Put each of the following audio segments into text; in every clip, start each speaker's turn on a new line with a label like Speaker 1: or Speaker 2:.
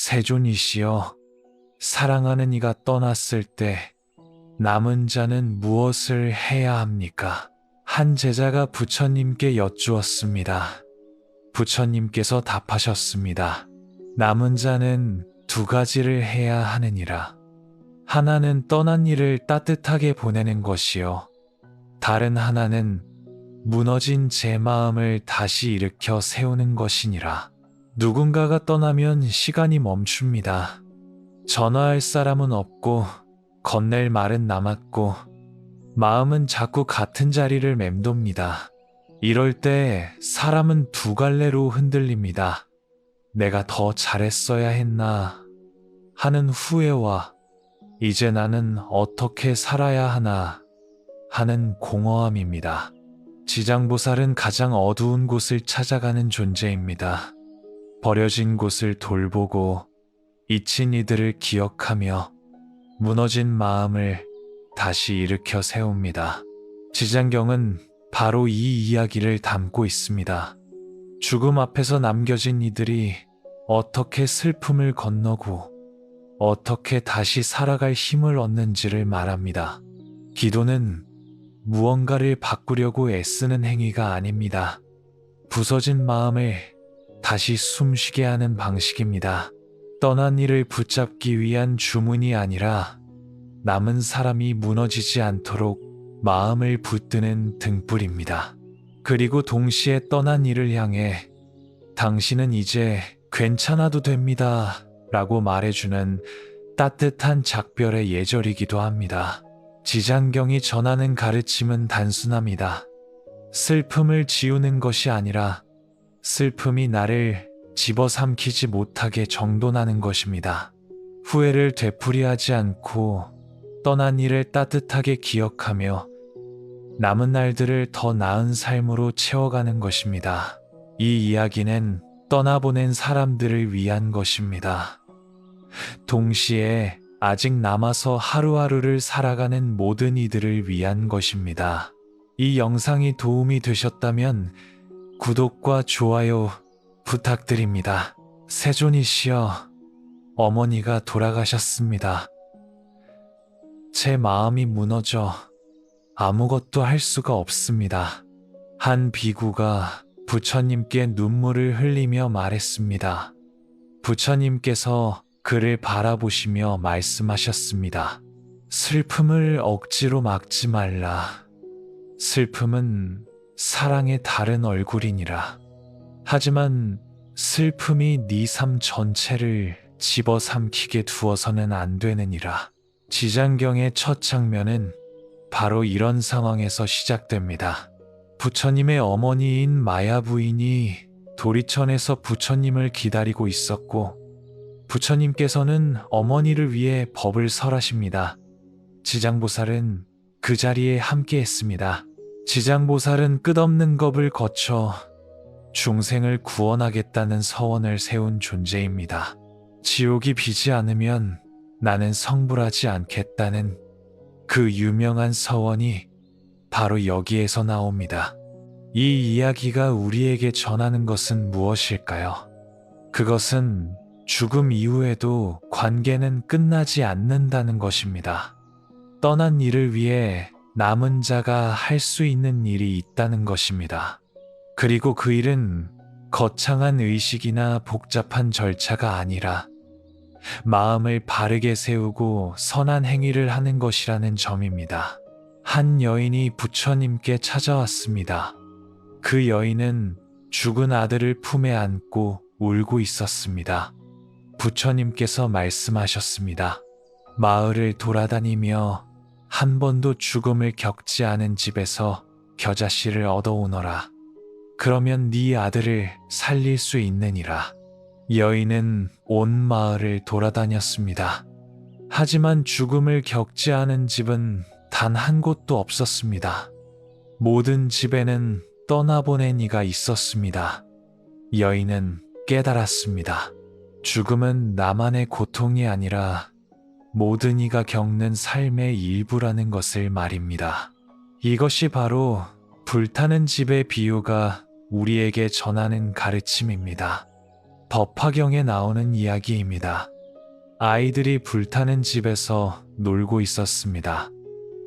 Speaker 1: 세존이시여, 사랑하는 이가 떠났을 때 남은 자는 무엇을 해야 합니까? 한 제자가 부처님께 여쭈었습니다. 부처님께서 답하셨습니다. 남은 자는 두 가지를 해야 하느니라. 하나는 떠난 이를 따뜻하게 보내는 것이요. 다른 하나는 무너진 제 마음을 다시 일으켜 세우는 것이니라. 누군가가 떠나면 시간이 멈춥니다. 전화할 사람은 없고 건넬 말은 남았고 마음은 자꾸 같은 자리를 맴돕니다. 이럴 때 사람은 두 갈래로 흔들립니다. 내가 더 잘했어야 했나 하는 후회와 이제 나는 어떻게 살아야 하나 하는 공허함입니다. 지장보살은 가장 어두운 곳을 찾아가는 존재입니다. 버려진 곳을 돌보고 잊힌 이들을 기억하며 무너진 마음을 다시 일으켜 세웁니다. 지장경은 바로 이 이야기를 담고 있습니다. 죽음 앞에서 남겨진 이들이 어떻게 슬픔을 건너고 어떻게 다시 살아갈 힘을 얻는지를 말합니다. 기도는 무언가를 바꾸려고 애쓰는 행위가 아닙니다. 부서진 마음을 다시 숨쉬게 하는 방식입니다. 떠난 이를 붙잡기 위한 주문이 아니라 남은 사람이 무너지지 않도록 마음을 붙드는 등불입니다. 그리고 동시에 떠난 이를 향해 당신은 이제 괜찮아도 됩니다 라고 말해주는 따뜻한 작별의 예절이기도 합니다. 지장경이 전하는 가르침은 단순합니다. 슬픔을 지우는 것이 아니라 슬픔이 나를 집어삼키지 못하게 정돈하는 것입니다. 후회를 되풀이하지 않고 떠난 이를 따뜻하게 기억하며 남은 날들을 더 나은 삶으로 채워가는 것입니다. 이 이야기는 떠나보낸 사람들을 위한 것입니다. 동시에 아직 남아서 하루하루를 살아가는 모든 이들을 위한 것입니다. 이 영상이 도움이 되셨다면 구독과 좋아요 부탁드립니다. 세존이시여, 어머니가 돌아가셨습니다. 제 마음이 무너져 아무것도 할 수가 없습니다. 한 비구가 부처님께 눈물을 흘리며 말했습니다. 부처님께서 그를 바라보시며 말씀하셨습니다. 슬픔을 억지로 막지 말라. 슬픔은 사랑의 다른 얼굴이니라. 하지만 슬픔이 네 삶 전체를 집어삼키게 두어서는 안 되느니라. 지장경의 첫 장면은 바로 이런 상황에서 시작됩니다. 부처님의 어머니인 마야 부인이 도리천에서 부처님을 기다리고 있었고 부처님께서는 어머니를 위해 법을 설하십니다. 지장보살은 그 자리에 함께했습니다. 지장보살은 끝없는 겁을 거쳐 중생을 구원하겠다는 서원을 세운 존재입니다. 지옥이 비지 않으면 나는 성불하지 않겠다는 그 유명한 서원이 바로 여기에서 나옵니다. 이 이야기가 우리에게 전하는 것은 무엇일까요? 그것은 죽음 이후에도 관계는 끝나지 않는다는 것입니다. 떠난 이를 위해 남은 자가 할 수 있는 일이 있다는 것입니다. 그리고 그 일은 거창한 의식이나 복잡한 절차가 아니라 마음을 바르게 세우고 선한 행위를 하는 것이라는 점입니다. 한 여인이 부처님께 찾아왔습니다. 그 여인은 죽은 아들을 품에 안고 울고 있었습니다. 부처님께서 말씀하셨습니다. 마을을 돌아다니며 한 번도 죽음을 겪지 않은 집에서 겨자씨를 얻어오너라. 그러면 네 아들을 살릴 수 있느니라. 여인은 온 마을을 돌아다녔습니다. 하지만 죽음을 겪지 않은 집은 단 한 곳도 없었습니다. 모든 집에는 떠나보낸 이가 있었습니다. 여인은 깨달았습니다. 죽음은 나만의 고통이 아니라 모든 이가 겪는 삶의 일부라는 것을 말입니다. 이것이 바로 불타는 집의 비유가 우리에게 전하는 가르침입니다. 법화경에 나오는 이야기입니다. 아이들이 불타는 집에서 놀고 있었습니다.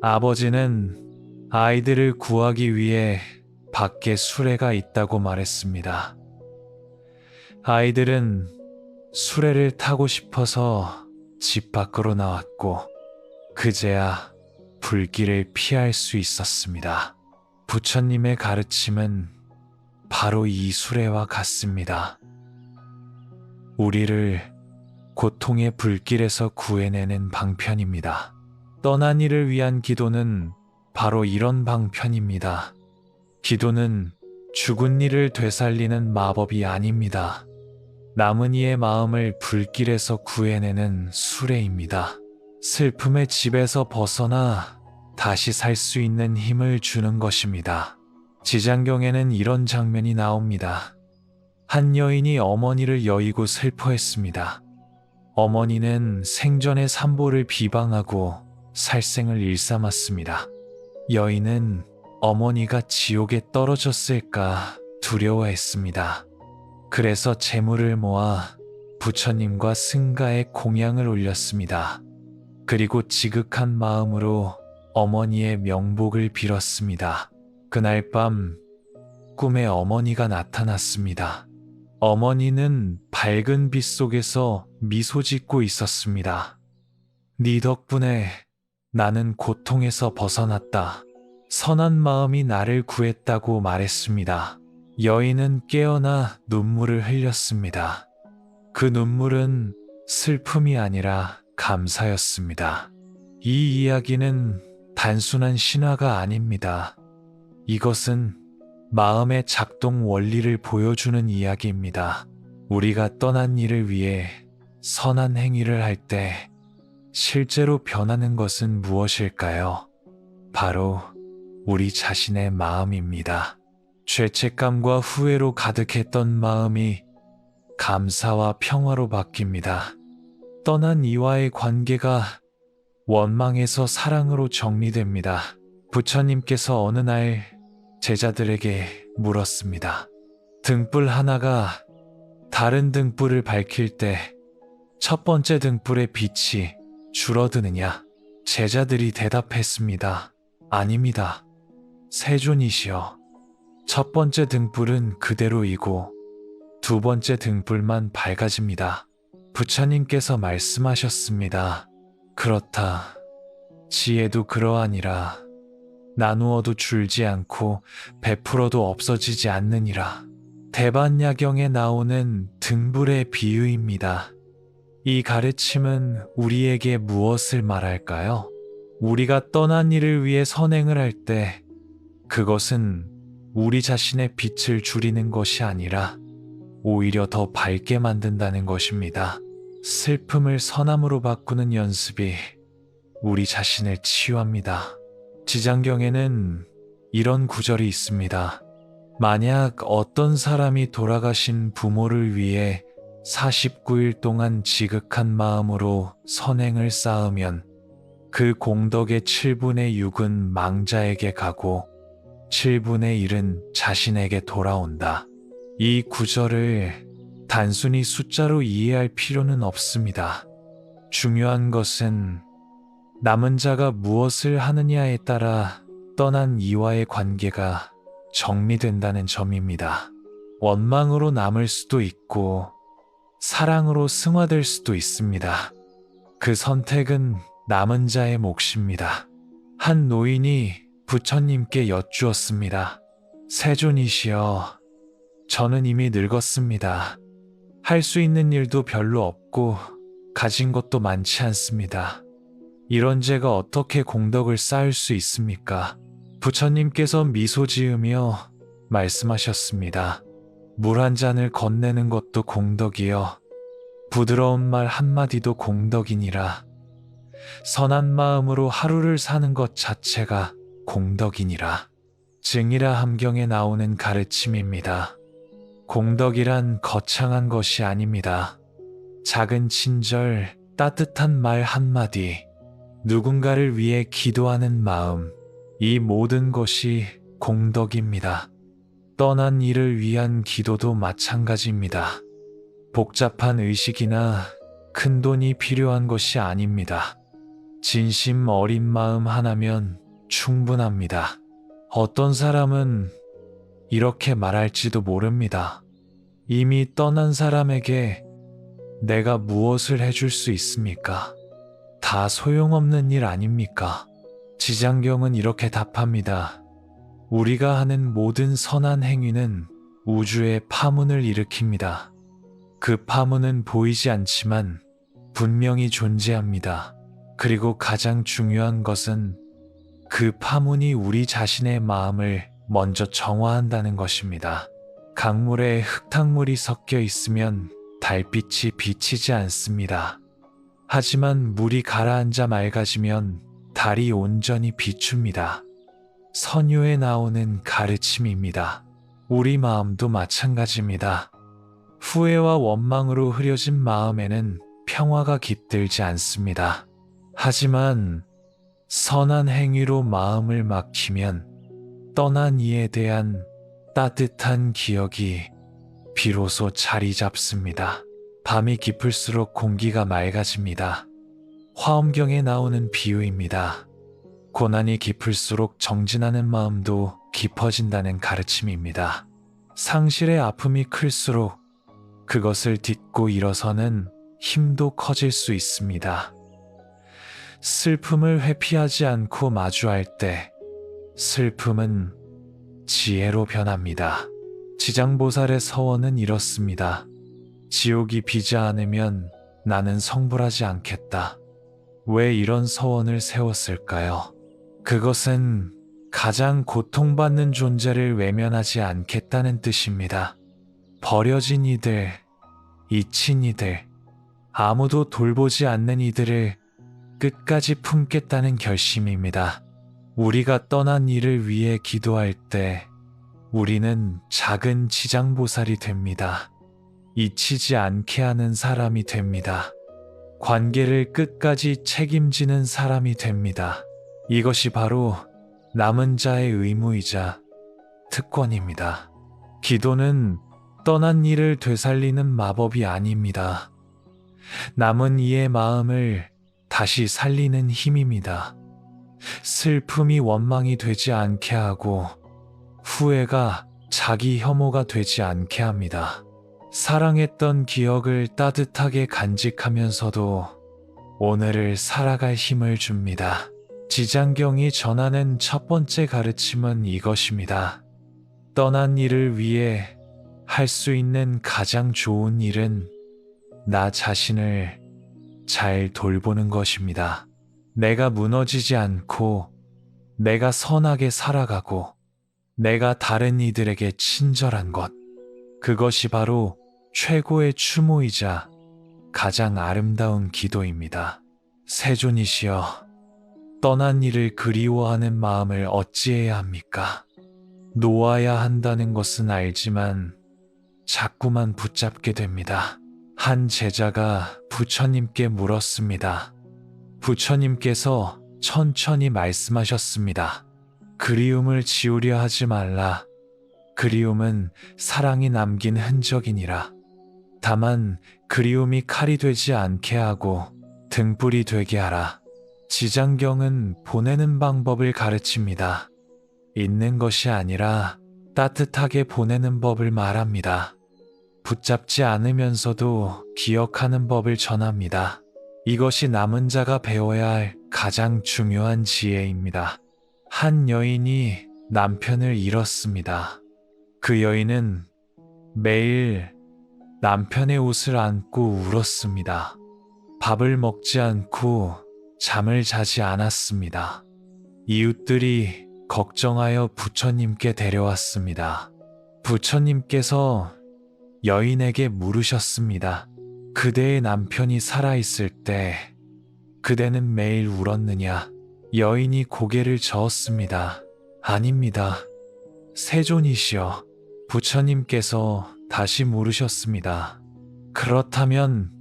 Speaker 1: 아버지는 아이들을 구하기 위해 밖에 수레가 있다고 말했습니다. 아이들은 수레를 타고 싶어서 집 밖으로 나왔고 그제야 불길을 피할 수 있었습니다. 부처님의 가르침은 바로 이 수레와 같습니다. 우리를 고통의 불길에서 구해내는 방편입니다. 떠난 이를 위한 기도는 바로 이런 방편입니다. 기도는 죽은 이를 되살리는 마법이 아닙니다. 남은 이의 마음을 불길에서 구해내는 수레입니다. 슬픔의 집에서 벗어나 다시 살 수 있는 힘을 주는 것입니다. 지장경에는 이런 장면이 나옵니다. 한 여인이 어머니를 여의고 슬퍼했습니다. 어머니는 생전의 산보를 비방하고 살생을 일삼았습니다. 여인은 어머니가 지옥에 떨어졌을까 두려워했습니다. 그래서 재물을 모아 부처님과 승가에 공양을 올렸습니다. 그리고 지극한 마음으로 어머니의 명복을 빌었습니다. 그날 밤 꿈에 어머니가 나타났습니다. 어머니는 밝은 빛 속에서 미소 짓고 있었습니다. 네 덕분에 나는 고통에서 벗어났다. 선한 마음이 나를 구했다고 말했습니다. 여인은 깨어나 눈물을 흘렸습니다. 그 눈물은 슬픔이 아니라 감사였습니다. 이 이야기는 단순한 신화가 아닙니다. 이것은 마음의 작동 원리를 보여주는 이야기입니다. 우리가 떠난 이를 위해 선한 행위를 할 때 실제로 변하는 것은 무엇일까요? 바로 우리 자신의 마음입니다. 죄책감과 후회로 가득했던 마음이 감사와 평화로 바뀝니다. 떠난 이와의 관계가 원망에서 사랑으로 정리됩니다. 부처님께서 어느 날 제자들에게 물었습니다. 등불 하나가 다른 등불을 밝힐 때 첫 번째 등불의 빛이 줄어드느냐? 제자들이 대답했습니다. 아닙니다. 세존이시여. 첫 번째 등불은 그대로이고 두 번째 등불만 밝아집니다. 부처님께서 말씀하셨습니다. 그렇다. 지혜도 그러하니라. 나누어도 줄지 않고 베풀어도 없어지지 않느니라. 대반야경에 나오는 등불의 비유입니다. 이 가르침은 우리에게 무엇을 말할까요? 우리가 떠난 이를 위해 선행을 할 때 그것은 우리 자신의 빛을 줄이는 것이 아니라 오히려 더 밝게 만든다는 것입니다. 슬픔을 선함으로 바꾸는 연습이 우리 자신을 치유합니다. 지장경에는 이런 구절이 있습니다. 만약 어떤 사람이 돌아가신 부모를 위해 49일 동안 지극한 마음으로 선행을 쌓으면 그 공덕의 7분의 6은 망자에게 가고 7분의 1은 자신에게 돌아온다. 이 구절을 단순히 숫자로 이해할 필요는 없습니다. 중요한 것은 남은 자가 무엇을 하느냐에 따라 떠난 이와의 관계가 정리된다는 점입니다. 원망으로 남을 수도 있고 사랑으로 승화될 수도 있습니다. 그 선택은 남은 자의 몫입니다. 한 노인이 부처님께 여쭈었습니다. 세존이시여, 저는 이미 늙었습니다. 할 수 있는 일도 별로 없고 가진 것도 많지 않습니다. 이런 제가 어떻게 공덕을 쌓을 수 있습니까? 부처님께서 미소 지으며 말씀하셨습니다. 물 한 잔을 건네는 것도 공덕이요. 부드러운 말 한마디도 공덕이니라. 선한 마음으로 하루를 사는 것 자체가 공덕이니라. 증이라 함경에 나오는 가르침입니다. 공덕이란 거창한 것이 아닙니다. 작은 친절, 따뜻한 말 한마디, 누군가를 위해 기도하는 마음, 이 모든 것이 공덕입니다. 떠난 이를 위한 기도도 마찬가지입니다. 복잡한 의식이나 큰 돈이 필요한 것이 아닙니다. 진심 어린 마음 하나면 충분합니다. 어떤 사람은 이렇게 말할지도 모릅니다. 이미 떠난 사람에게 내가 무엇을 해줄 수 있습니까? 다 소용없는 일 아닙니까? 지장경은 이렇게 답합니다. 우리가 하는 모든 선한 행위는 우주의 파문을 일으킵니다. 그 파문은 보이지 않지만 분명히 존재합니다. 그리고 가장 중요한 것은 그 파문이 우리 자신의 마음을 먼저 정화한다는 것입니다. 강물에 흙탕물이 섞여 있으면 달빛이 비치지 않습니다. 하지만 물이 가라앉아 맑아지면 달이 온전히 비춥니다. 선유에 나오는 가르침입니다. 우리 마음도 마찬가지입니다. 후회와 원망으로 흐려진 마음에는 평화가 깃들지 않습니다. 하지만 선한 행위로 마음을 막히면 떠난 이에 대한 따뜻한 기억이 비로소 자리 잡습니다. 밤이 깊을수록 공기가 맑아집니다. 화엄경에 나오는 비유입니다. 고난이 깊을수록 정진하는 마음도 깊어진다는 가르침입니다. 상실의 아픔이 클수록 그것을 딛고 일어서는 힘도 커질 수 있습니다. 슬픔을 회피하지 않고 마주할 때 슬픔은 지혜로 변합니다. 지장보살의 서원은 이렇습니다. 지옥이 비지 않으면 나는 성불하지 않겠다. 왜 이런 서원을 세웠을까요? 그것은 가장 고통받는 존재를 외면하지 않겠다는 뜻입니다. 버려진 이들, 잊힌 이들, 아무도 돌보지 않는 이들을 끝까지 품겠다는 결심입니다. 우리가 떠난 이를 위해 기도할 때 우리는 작은 지장보살이 됩니다. 잊히지 않게 하는 사람이 됩니다. 관계를 끝까지 책임지는 사람이 됩니다. 이것이 바로 남은 자의 의무이자 특권입니다. 기도는 떠난 이를 되살리는 마법이 아닙니다. 남은 이의 마음을 다시 살리는 힘입니다. 슬픔이 원망이 되지 않게 하고 후회가 자기 혐오가 되지 않게 합니다. 사랑했던 기억을 따뜻하게 간직하면서도 오늘을 살아갈 힘을 줍니다. 지장경이 전하는 첫 번째 가르침은 이것입니다. 떠난 이를 위해 할 수 있는 가장 좋은 일은 나 자신을 잘 돌보는 것입니다. 내가 무너지지 않고 내가 선하게 살아가고 내가 다른 이들에게 친절한 것, 그것이 바로 최고의 추모이자 가장 아름다운 기도입니다. 세존이시여, 떠난 이를 그리워하는 마음을 어찌해야 합니까? 놓아야 한다는 것은 알지만 자꾸만 붙잡게 됩니다. 한 제자가 부처님께 물었습니다. 부처님께서 천천히 말씀하셨습니다. 그리움을 지우려 하지 말라. 그리움은 사랑이 남긴 흔적이니라. 다만 그리움이 칼이 되지 않게 하고 등불이 되게 하라. 지장경은 보내는 방법을 가르칩니다. 있는 것이 아니라 따뜻하게 보내는 법을 말합니다. 붙잡지 않으면서도 기억하는 법을 전합니다. 이것이 남은 자가 배워야 할 가장 중요한 지혜입니다. 한 여인이 남편을 잃었습니다. 그 여인은 매일 남편의 옷을 안고 울었습니다. 밥을 먹지 않고 잠을 자지 않았습니다. 이웃들이 걱정하여 부처님께 데려왔습니다. 부처님께서 여인에게 물으셨습니다. 그대의 남편이 살아있을 때 그대는 매일 울었느냐? 여인이 고개를 저었습니다. 아닙니다. 세존이시여, 부처님께서 다시 물으셨습니다. 그렇다면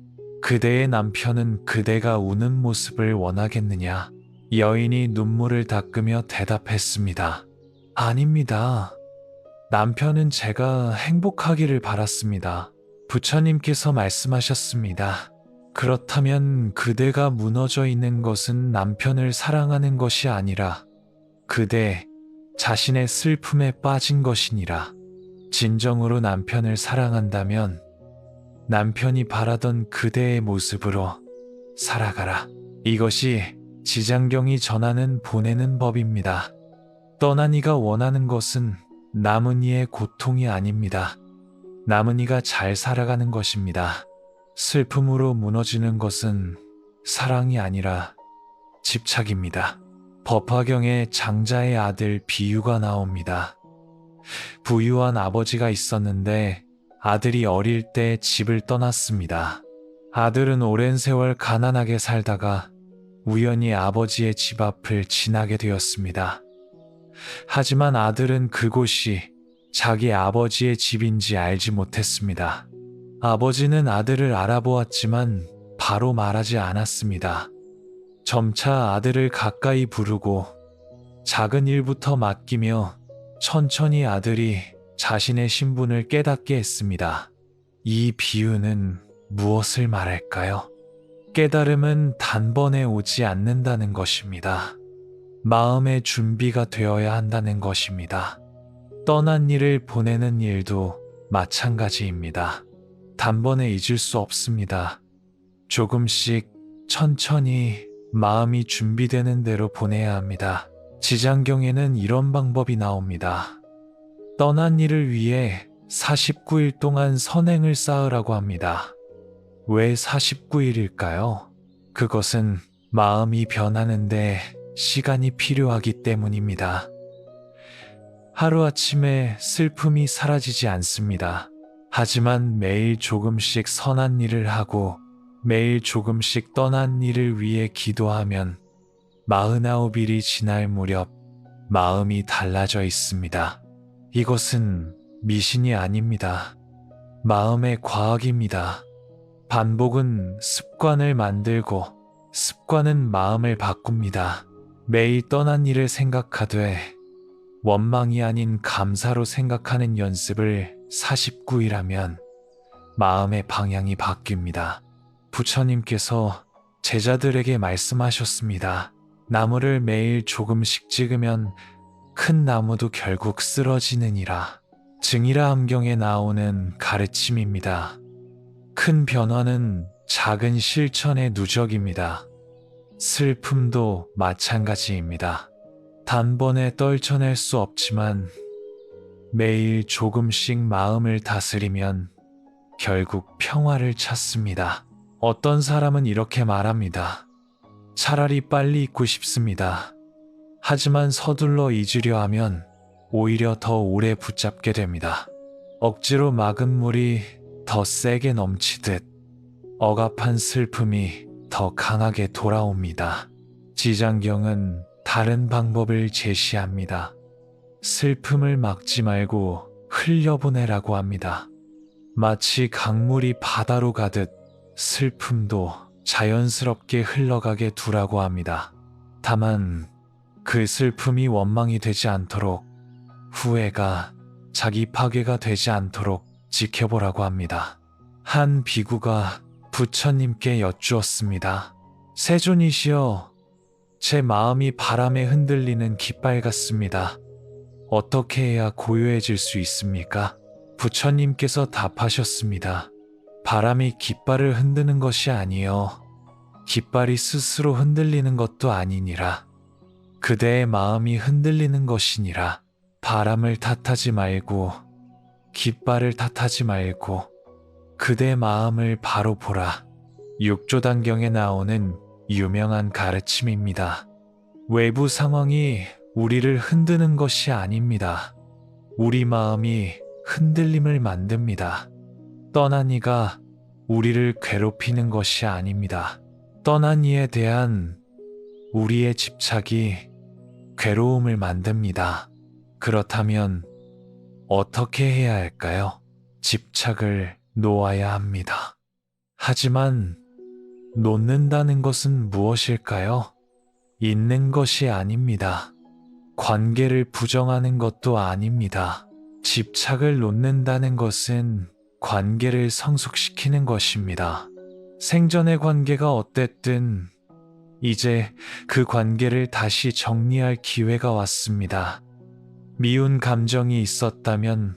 Speaker 1: 그대의 남편은 그대가 우는 모습을 원하겠느냐? 여인이 눈물을 닦으며 대답했습니다. 아닙니다. 남편은 제가 행복하기를 바랐습니다. 부처님께서 말씀하셨습니다. 그렇다면 그대가 무너져 있는 것은 남편을 사랑하는 것이 아니라 그대 자신의 슬픔에 빠진 것이니라. 진정으로 남편을 사랑한다면 남편이 바라던 그대의 모습으로 살아가라. 이것이 지장경이 전하는 보내는 법입니다. 떠난 이가 원하는 것은 남은 이의 고통이 아닙니다. 남은 이가 잘 살아가는 것입니다. 슬픔으로 무너지는 것은 사랑이 아니라 집착입니다. 법화경에 장자의 아들 비유가 나옵니다. 부유한 아버지가 있었는데 아들이 어릴 때 집을 떠났습니다. 아들은 오랜 세월 가난하게 살다가 우연히 아버지의 집 앞을 지나게 되었습니다. 하지만 아들은 그곳이 자기 아버지의 집인지 알지 못했습니다. 아버지는 아들을 알아보았지만 바로 말하지 않았습니다. 점차 아들을 가까이 부르고 작은 일부터 맡기며 천천히 아들이 자신의 신분을 깨닫게 했습니다. 이 비유는 무엇을 말할까요? 깨달음은 단번에 오지 않는다는 것입니다. 마음의 준비가 되어야 한다는 것입니다. 떠난 이를 보내는 일도 마찬가지입니다. 단번에 잊을 수 없습니다. 조금씩 천천히 마음이 준비되는 대로 보내야 합니다. 지장경에는 이런 방법이 나옵니다. 떠난 이를 위해 49일 동안 선행을 쌓으라고 합니다. 왜 49일일까요? 그것은 마음이 변하는데 시간이 필요하기 때문입니다. 하루아침에 슬픔이 사라지지 않습니다. 하지만 매일 조금씩 선한 일을 하고 매일 조금씩 떠난 일을 위해 기도하면 49일이 지날 무렵 마음이 달라져 있습니다. 이것은 미신이 아닙니다. 마음의 과학입니다. 반복은 습관을 만들고 습관은 마음을 바꿉니다. 매일 떠난 일을 생각하되 원망이 아닌 감사로 생각하는 연습을 49일 하면 마음의 방향이 바뀝니다. 부처님께서 제자들에게 말씀하셨습니다. 나무를 매일 조금씩 찍으면 큰 나무도 결국 쓰러지느니라. 증이라 함경에 나오는 가르침입니다. 큰 변화는 작은 실천의 누적입니다. 슬픔도 마찬가지입니다. 단번에 떨쳐낼 수 없지만 매일 조금씩 마음을 다스리면 결국 평화를 찾습니다. 어떤 사람은 이렇게 말합니다. 차라리 빨리 잊고 싶습니다. 하지만 서둘러 잊으려 하면 오히려 더 오래 붙잡게 됩니다. 억지로 막은 물이 더 세게 넘치듯 억압한 슬픔이 더 강하게 돌아옵니다. 지장경은 다른 방법을 제시합니다. 슬픔을 막지 말고 흘려보내라고 합니다. 마치 강물이 바다로 가듯 슬픔도 자연스럽게 흘러가게 두라고 합니다. 다만 그 슬픔이 원망이 되지 않도록, 후회가 자기 파괴가 되지 않도록 지켜보라고 합니다. 한 비구가 부처님께 여쭈었습니다. 세존이시여, 제 마음이 바람에 흔들리는 깃발 같습니다. 어떻게 해야 고요해질 수 있습니까? 부처님께서 답하셨습니다. 바람이 깃발을 흔드는 것이 아니요, 깃발이 스스로 흔들리는 것도 아니니라. 그대의 마음이 흔들리는 것이니라. 바람을 탓하지 말고 깃발을 탓하지 말고 그대 마음을 바로 보라. 육조단경에 나오는 유명한 가르침입니다. 외부 상황이 우리를 흔드는 것이 아닙니다. 우리 마음이 흔들림을 만듭니다. 떠난 이가 우리를 괴롭히는 것이 아닙니다. 떠난 이에 대한 우리의 집착이 괴로움을 만듭니다. 그렇다면 어떻게 해야 할까요? 집착을 놓아야 합니다. 하지만 놓는다는 것은 무엇일까요? 잊는 것이 아닙니다. 관계를 부정하는 것도 아닙니다. 집착을 놓는다는 것은 관계를 성숙시키는 것입니다. 생전의 관계가 어땠든 이제 그 관계를 다시 정리할 기회가 왔습니다. 미운 감정이 있었다면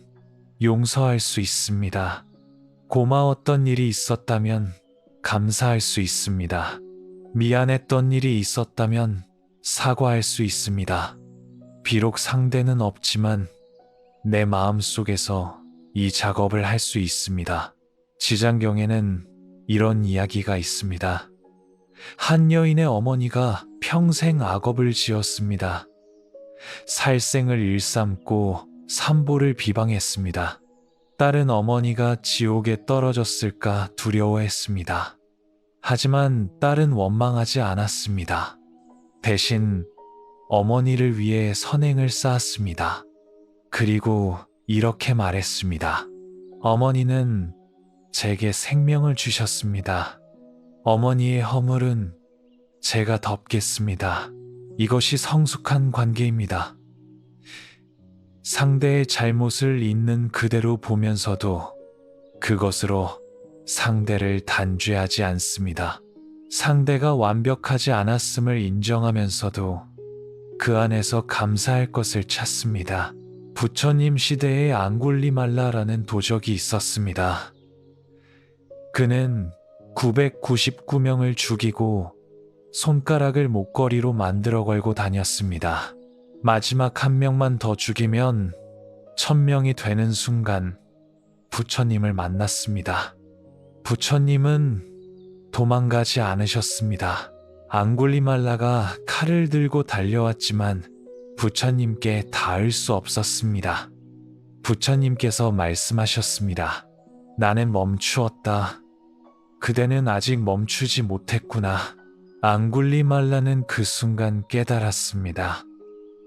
Speaker 1: 용서할 수 있습니다. 고마웠던 일이 있었다면 감사할 수 있습니다. 미안했던 일이 있었다면 사과할 수 있습니다. 비록 상대는 없지만 내 마음속에서 이 작업을 할 수 있습니다. 지장경에는 이런 이야기가 있습니다. 한 여인의 어머니가 평생 악업을 지었습니다. 살생을 일삼고 산보를 비방했습니다. 딸은 어머니가 지옥에 떨어졌을까 두려워했습니다. 하지만 딸은 원망하지 않았습니다. 대신 어머니를 위해 선행을 쌓았습니다. 그리고 이렇게 말했습니다. 어머니는 제게 생명을 주셨습니다. 어머니의 허물은 제가 덮겠습니다. 이것이 성숙한 관계입니다. 상대의 잘못을 있는 그대로 보면서도 그것으로 상대를 단죄하지 않습니다. 상대가 완벽하지 않았음을 인정하면서도 그 안에서 감사할 것을 찾습니다. 부처님 시대에 앙굴리말라라는 도적이 있었습니다. 그는 999명을 죽이고 손가락을 목걸이로 만들어 걸고 다녔습니다. 마지막 한 명만 더 죽이면 1000명이 되는 순간 부처님을 만났습니다. 부처님은 도망가지 않으셨습니다. 앙굴리말라가 칼을 들고 달려왔지만 부처님께 닿을 수 없었습니다. 부처님께서 말씀하셨습니다. 나는 멈추었다. 그대는 아직 멈추지 못했구나. 앙굴리말라는 그 순간 깨달았습니다.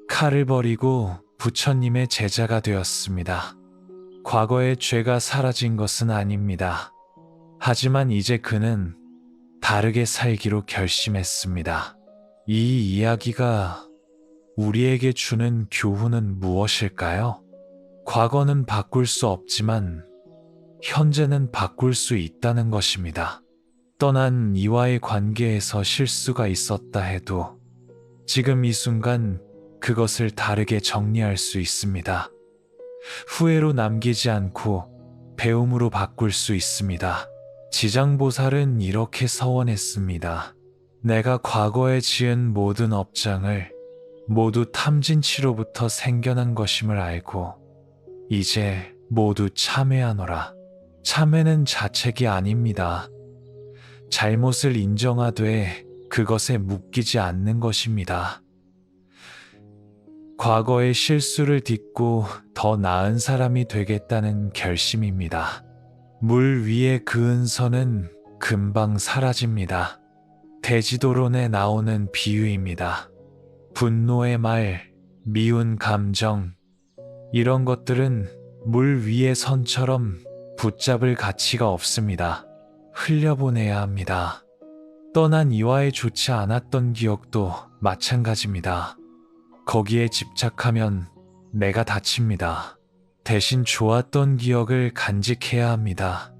Speaker 1: 칼을 버리고 부처님의 제자가 되었습니다. 과거의 죄가 사라진 것은 아닙니다. 하지만 이제 그는 다르게 살기로 결심했습니다. 이 이야기가 우리에게 주는 교훈은 무엇일까요? 과거는 바꿀 수 없지만 현재는 바꿀 수 있다는 것입니다. 떠난 이와의 관계에서 실수가 있었다 해도 지금 이 순간 그것을 다르게 정리할 수 있습니다. 후회로 남기지 않고 배움으로 바꿀 수 있습니다. 지장보살은 이렇게 서원했습니다. 내가 과거에 지은 모든 업장을 모두 탐진치로부터 생겨난 것임을 알고 이제 모두 참회하노라. 참회는 자책이 아닙니다. 잘못을 인정하되 그것에 묶이지 않는 것입니다. 과거의 실수를 딛고 더 나은 사람이 되겠다는 결심입니다. 물 위에 그은 선은 금방 사라집니다. 대지도론에 나오는 비유입니다. 분노의 말, 미운 감정, 이런 것들은 물 위의 선처럼 붙잡을 가치가 없습니다. 흘려보내야 합니다. 떠난 이와의 좋지 않았던 기억도 마찬가지입니다. 거기에 집착하면 내가 다칩니다. 대신 좋았던 기억을 간직해야 합니다.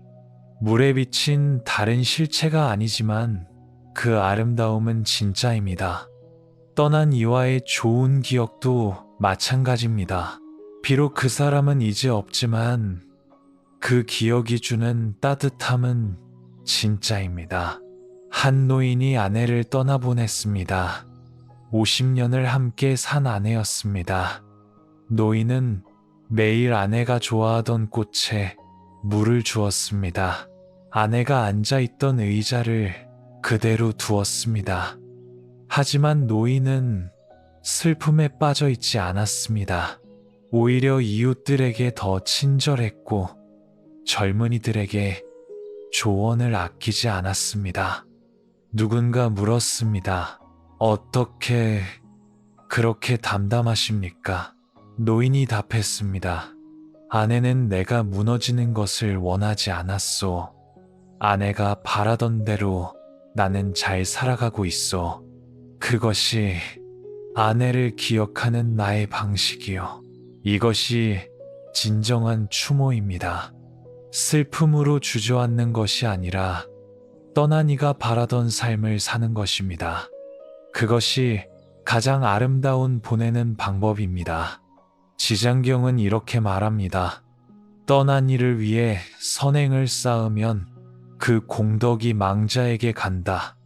Speaker 1: 물에 비친 다른 실체가 아니지만 그 아름다움은 진짜입니다. 떠난 이와의 좋은 기억도 마찬가지입니다. 비록 그 사람은 이제 없지만 그 기억이 주는 따뜻함은 진짜입니다. 한 노인이 아내를 떠나보냈습니다. 50년을 함께 산 아내였습니다. 노인은 매일 아내가 좋아하던 꽃에 물을 주었습니다. 아내가 앉아있던 의자를 그대로 두었습니다. 하지만 노인은 슬픔에 빠져 있지 않았습니다. 오히려 이웃들에게 더 친절했고 젊은이들에게 조언을 아끼지 않았습니다. 누군가 물었습니다. 어떻게 그렇게 담담하십니까? 노인이 답했습니다. 아내는 내가 무너지는 것을 원하지 않았소. 아내가 바라던 대로 나는 잘 살아가고 있어. 그것이 아내를 기억하는 나의 방식이요. 이것이 진정한 추모입니다. 슬픔으로 주저앉는 것이 아니라 떠난 이가 바라던 삶을 사는 것입니다. 그것이 가장 아름다운 보내는 방법입니다. 지장경은 이렇게 말합니다. 떠난 이를 위해 선행을 쌓으면 그 공덕이 망자에게 간다.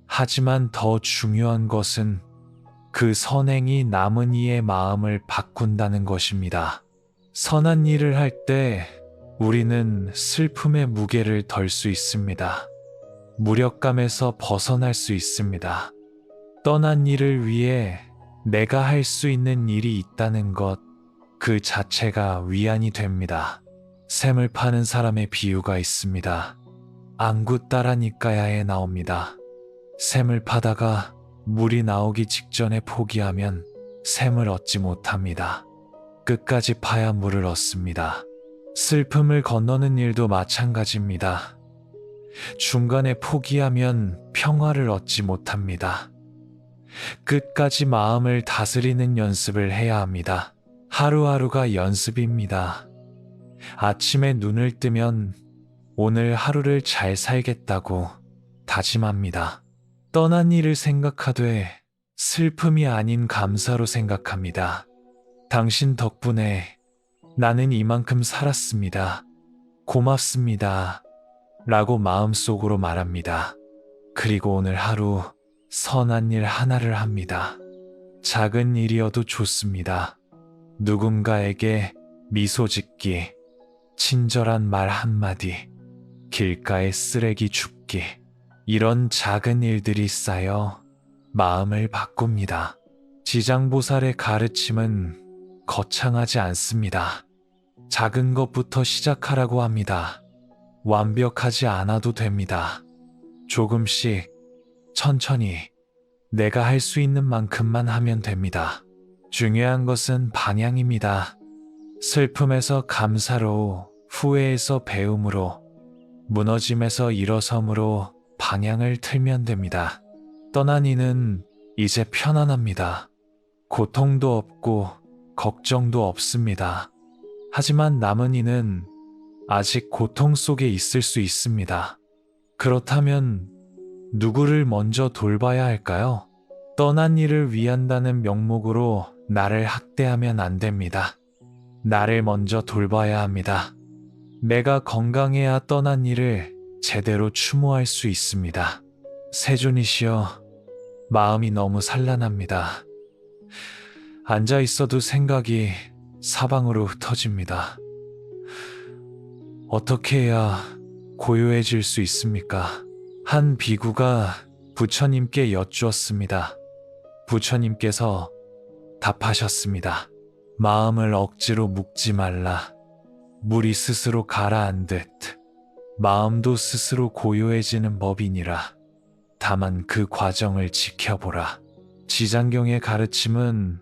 Speaker 1: 하지만 더 중요한 것은 그 선행이 남은 이의 마음을 바꾼다는 것입니다. 선한 일을 할 때 우리는 슬픔의 무게를 덜 수 있습니다. 무력감에서 벗어날 수 있습니다. 떠난 이를 위해 내가 할 수 있는 일이 있다는 것, 그 자체가 위안이 됩니다. 샘을 파는 사람의 비유가 있습니다. 안구 따라니까야에 나옵니다. 샘을 파다가 물이 나오기 직전에 포기하면 샘을 얻지 못합니다. 끝까지 파야 물을 얻습니다. 슬픔을 건너는 일도 마찬가지입니다. 중간에 포기하면 평화를 얻지 못합니다. 끝까지 마음을 다스리는 연습을 해야 합니다. 하루하루가 연습입니다. 아침에 눈을 뜨면 오늘 하루를 잘 살겠다고 다짐합니다. 떠난 일을 생각하되 슬픔이 아닌 감사로 생각합니다. 당신 덕분에 나는 이만큼 살았습니다. 고맙습니다. 라고 마음속으로 말합니다. 그리고 오늘 하루 선한 일 하나를 합니다. 작은 일이어도 좋습니다. 누군가에게 미소 짓기, 친절한 말 한마디, 길가에 쓰레기 줍기, 이런 작은 일들이 쌓여 마음을 바꿉니다. 지장보살의 가르침은 거창하지 않습니다. 작은 것부터 시작하라고 합니다. 완벽하지 않아도 됩니다. 조금씩, 천천히, 내가 할 수 있는 만큼만 하면 됩니다. 중요한 것은 방향입니다. 슬픔에서 감사로, 후회에서 배움으로, 무너짐에서 일어섬으로 방향을 틀면 됩니다. 떠난 이는 이제 편안합니다. 고통도 없고 걱정도 없습니다. 하지만 남은 이는 아직 고통 속에 있을 수 있습니다. 그렇다면 누구를 먼저 돌봐야 할까요? 떠난 이를 위한다는 명목으로 나를 학대하면 안 됩니다. 나를 먼저 돌봐야 합니다. 내가 건강해야 떠난 이를 제대로 추모할 수 있습니다. 세존이시여, 마음이 너무 산란합니다. 앉아 있어도 생각이 사방으로 흩어집니다. 어떻게 해야 고요해질 수 있습니까? 한 비구가 부처님께 여쭈었습니다. 부처님께서 답하셨습니다. 마음을 억지로 묶지 말라. 물이 스스로 가라앉듯 마음도 스스로 고요해지는 법이니라. 다만 그 과정을 지켜보라. 지장경의 가르침은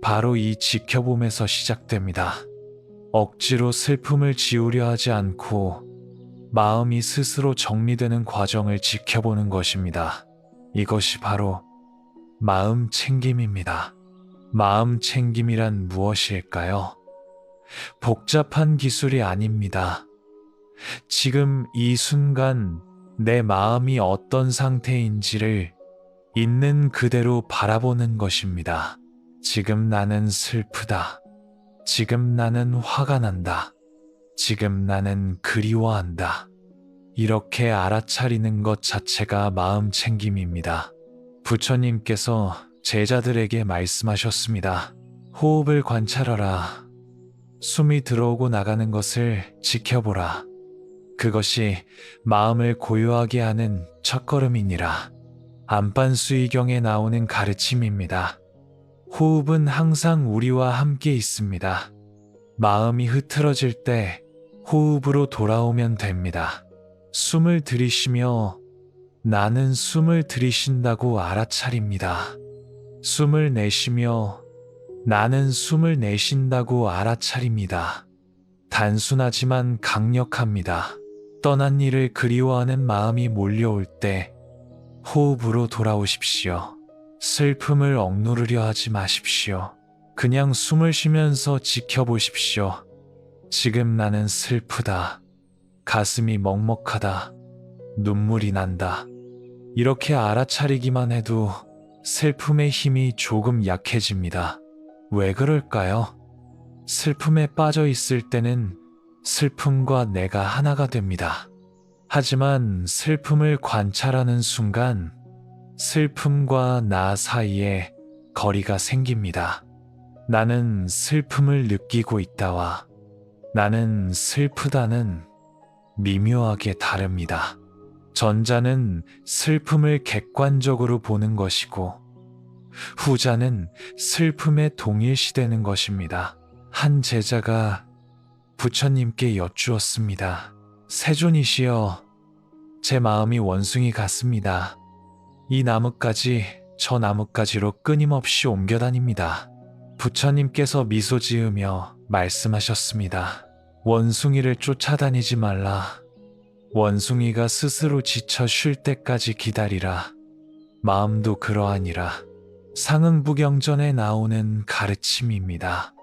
Speaker 1: 바로 이 지켜봄에서 시작됩니다. 억지로 슬픔을 지우려 하지 않고 마음이 스스로 정리되는 과정을 지켜보는 것입니다. 이것이 바로 마음 챙김입니다. 마음 챙김이란 무엇일까요? 복잡한 기술이 아닙니다. 지금 이 순간 내 마음이 어떤 상태인지를 있는 그대로 바라보는 것입니다. 지금 나는 슬프다. 지금 나는 화가 난다. 지금 나는 그리워한다. 이렇게 알아차리는 것 자체가 마음 챙김입니다. 부처님께서 제자들에게 말씀하셨습니다. 호흡을 관찰하라. 숨이 들어오고 나가는 것을 지켜보라. 그것이 마음을 고요하게 하는 첫걸음이니라. 안반수이경에 나오는 가르침입니다. 호흡은 항상 우리와 함께 있습니다. 마음이 흐트러질 때 호흡으로 돌아오면 됩니다. 숨을 들이쉬며 나는 숨을 들이쉰다고 알아차립니다. 숨을 내쉬며 나는 숨을 내쉰다고 알아차립니다. 단순하지만 강력합니다. 떠난 이를 그리워하는 마음이 몰려올 때 호흡으로 돌아오십시오. 슬픔을 억누르려 하지 마십시오. 그냥 숨을 쉬면서 지켜보십시오. 지금 나는 슬프다. 가슴이 먹먹하다. 눈물이 난다. 이렇게 알아차리기만 해도 슬픔의 힘이 조금 약해집니다. 왜 그럴까요? 슬픔에 빠져 있을 때는 슬픔과 내가 하나가 됩니다. 하지만 슬픔을 관찰하는 순간 슬픔과 나 사이에 거리가 생깁니다. 나는 슬픔을 느끼고 있다와 나는 슬프다는 미묘하게 다릅니다. 전자는 슬픔을 객관적으로 보는 것이고 후자는 슬픔에 동일시되는 것입니다. 한 제자가 부처님께 여쭈었습니다. 세존이시여, 제 마음이 원숭이 같습니다. 이 나뭇가지 저 나뭇가지로 끊임없이 옮겨 다닙니다. 부처님께서 미소 지으며 말씀하셨습니다. 원숭이를 쫓아다니지 말라. 원숭이가 스스로 지쳐 쉴 때까지 기다리라. 마음도 그러하니라. 상응부경전에 나오는 가르침입니다.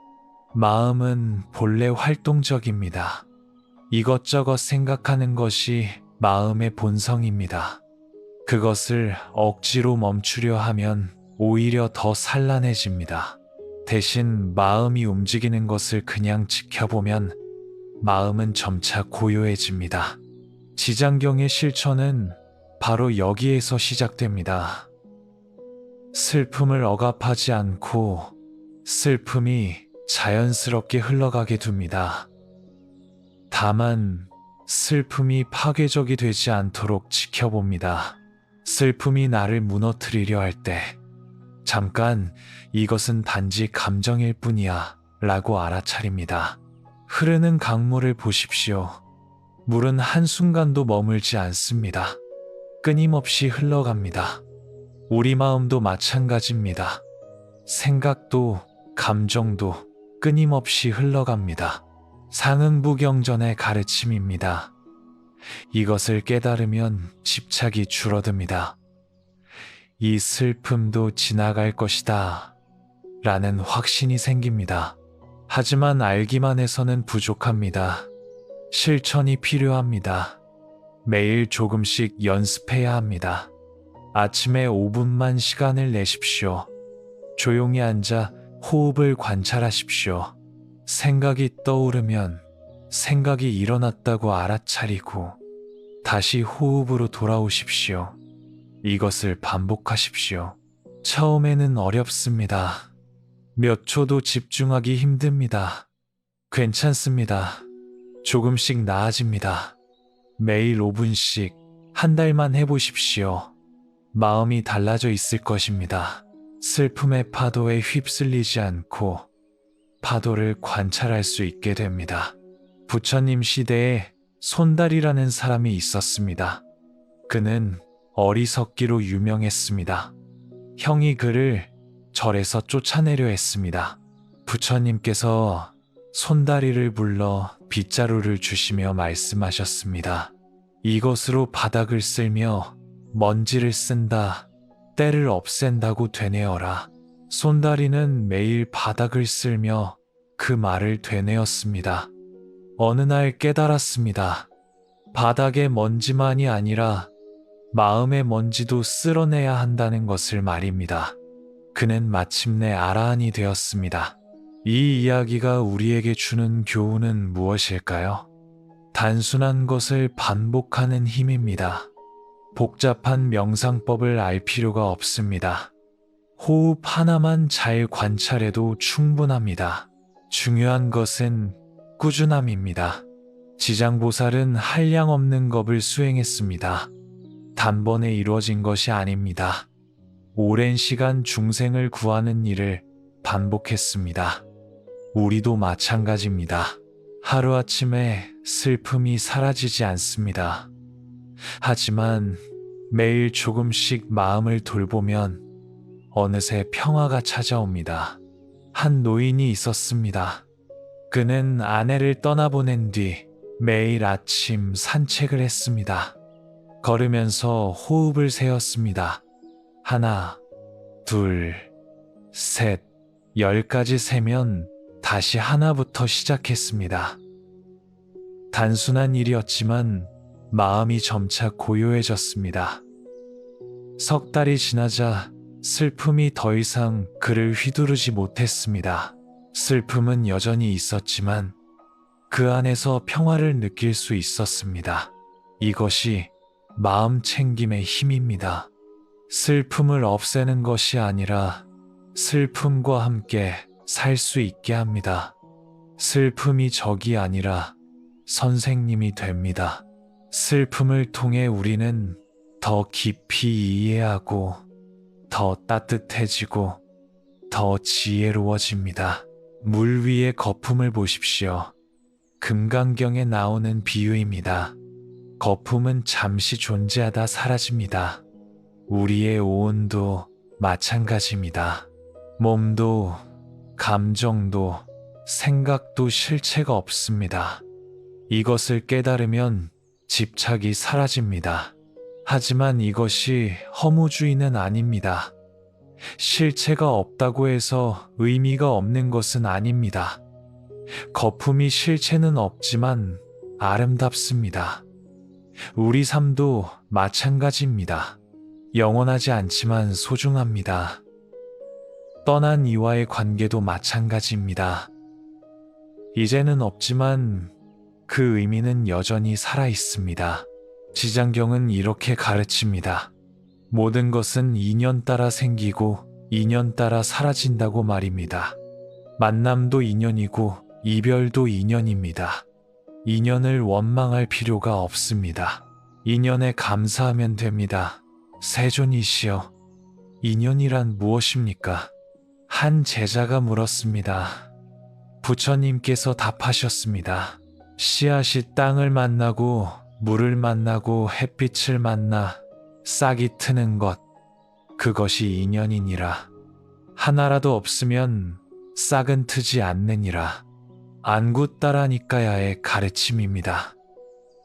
Speaker 1: 마음은 본래 활동적입니다. 이것저것 생각하는 것이 마음의 본성입니다. 그것을 억지로 멈추려 하면 오히려 더 산란해집니다. 대신 마음이 움직이는 것을 그냥 지켜보면 마음은 점차 고요해집니다. 지장경의 실천은 바로 여기에서 시작됩니다. 슬픔을 억압하지 않고 슬픔이 자연스럽게 흘러가게 둡니다. 다만 슬픔이 파괴적이 되지 않도록 지켜봅니다. 슬픔이 나를 무너뜨리려 할 때 잠깐 이것은 단지 감정일 뿐이야 라고 알아차립니다. 흐르는 강물을 보십시오. 물은 한순간도 머물지 않습니다. 끊임없이 흘러갑니다. 우리 마음도 마찬가지입니다. 생각도 감정도 끊임없이 흘러갑니다. 상응부경전의 가르침입니다. 이것을 깨달으면 집착이 줄어듭니다. 이 슬픔도 지나갈 것이다 라는 확신이 생깁니다. 하지만 알기만 해서는 부족합니다. 실천이 필요합니다. 매일 조금씩 연습해야 합니다. 아침에 5분만 시간을 내십시오. 조용히 앉아 호흡을 관찰하십시오. 생각이 떠오르면 생각이 일어났다고 알아차리고 다시 호흡으로 돌아오십시오. 이것을 반복하십시오. 처음에는 어렵습니다. 몇 초도 집중하기 힘듭니다. 괜찮습니다. 조금씩 나아집니다. 매일 5분씩 한 달만 해보십시오. 마음이 달라져 있을 것입니다. 슬픔의 파도에 휩쓸리지 않고 파도를 관찰할 수 있게 됩니다. 부처님 시대에 손달이라는 사람이 있었습니다. 그는 어리석기로 유명했습니다. 형이 그를 절에서 쫓아내려 했습니다. 부처님께서 손다리를 불러 빗자루를 주시며 말씀하셨습니다. 이것으로 바닥을 쓸며 먼지를 쓴다, 때를 없앤다고 되뇌어라. 손다리는 매일 바닥을 쓸며 그 말을 되뇌었습니다. 어느 날 깨달았습니다. 바닥의 먼지만이 아니라 마음의 먼지도 쓸어내야 한다는 것을 말입니다. 그는 마침내 아라한이 되었습니다. 이 이야기가 우리에게 주는 교훈은 무엇일까요? 단순한 것을 반복하는 힘입니다. 복잡한 명상법을 알 필요가 없습니다. 호흡 하나만 잘 관찰해도 충분합니다. 중요한 것은 꾸준함입니다. 지장보살은 한량없는 겁을 수행했습니다. 단번에 이루어진 것이 아닙니다. 오랜 시간 중생을 구하는 일을 반복했습니다. 우리도 마찬가지입니다. 하루아침에 슬픔이 사라지지 않습니다. 하지만 매일 조금씩 마음을 돌보면 어느새 평화가 찾아옵니다. 한 노인이 있었습니다. 그는 아내를 떠나보낸 뒤 매일 아침 산책을 했습니다. 걸으면서 호흡을 세었습니다. 하나, 둘, 셋, 10까지 세면 다시 하나부터 시작했습니다. 단순한 일이었지만 마음이 점차 고요해졌습니다. 석 달이 지나자 슬픔이 더 이상 그를 휘두르지 못했습니다. 슬픔은 여전히 있었지만 그 안에서 평화를 느낄 수 있었습니다. 이것이 마음 챙김의 힘입니다. 슬픔을 없애는 것이 아니라 슬픔과 함께 살 수 있게 합니다. 슬픔이 적이 아니라 선생님이 됩니다. 슬픔을 통해 우리는 더 깊이 이해하고 더 따뜻해지고 더 지혜로워집니다. 물 위에 거품을 보십시오. 금강경에 나오는 비유입니다. 거품은 잠시 존재하다 사라집니다. 우리의 오온도 마찬가지입니다. 몸도, 감정도, 생각도 실체가 없습니다. 이것을 깨달으면 집착이 사라집니다. 하지만 이것이 허무주의는 아닙니다. 실체가 없다고 해서 의미가 없는 것은 아닙니다. 거품이 실체는 없지만 아름답습니다. 우리 삶도 마찬가지입니다. 영원하지 않지만 소중합니다. 떠난 이와의 관계도 마찬가지입니다. 이제는 없지만 그 의미는 여전히 살아 있습니다. 지장경은 이렇게 가르칩니다. 모든 것은 인연 따라 생기고 인연 따라 사라진다고 말입니다. 만남도 인연이고 이별도 인연입니다. 인연을 원망할 필요가 없습니다. 인연에 감사하면 됩니다. 세존이시여, 인연이란 무엇입니까? 한 제자가 물었습니다. 부처님께서 답하셨습니다. 씨앗이 땅을 만나고 물을 만나고 햇빛을 만나 싹이 트는 것, 그것이 인연이니라. 하나라도 없으면 싹은 트지 않느니라. 안구따라니까야의 가르침입니다.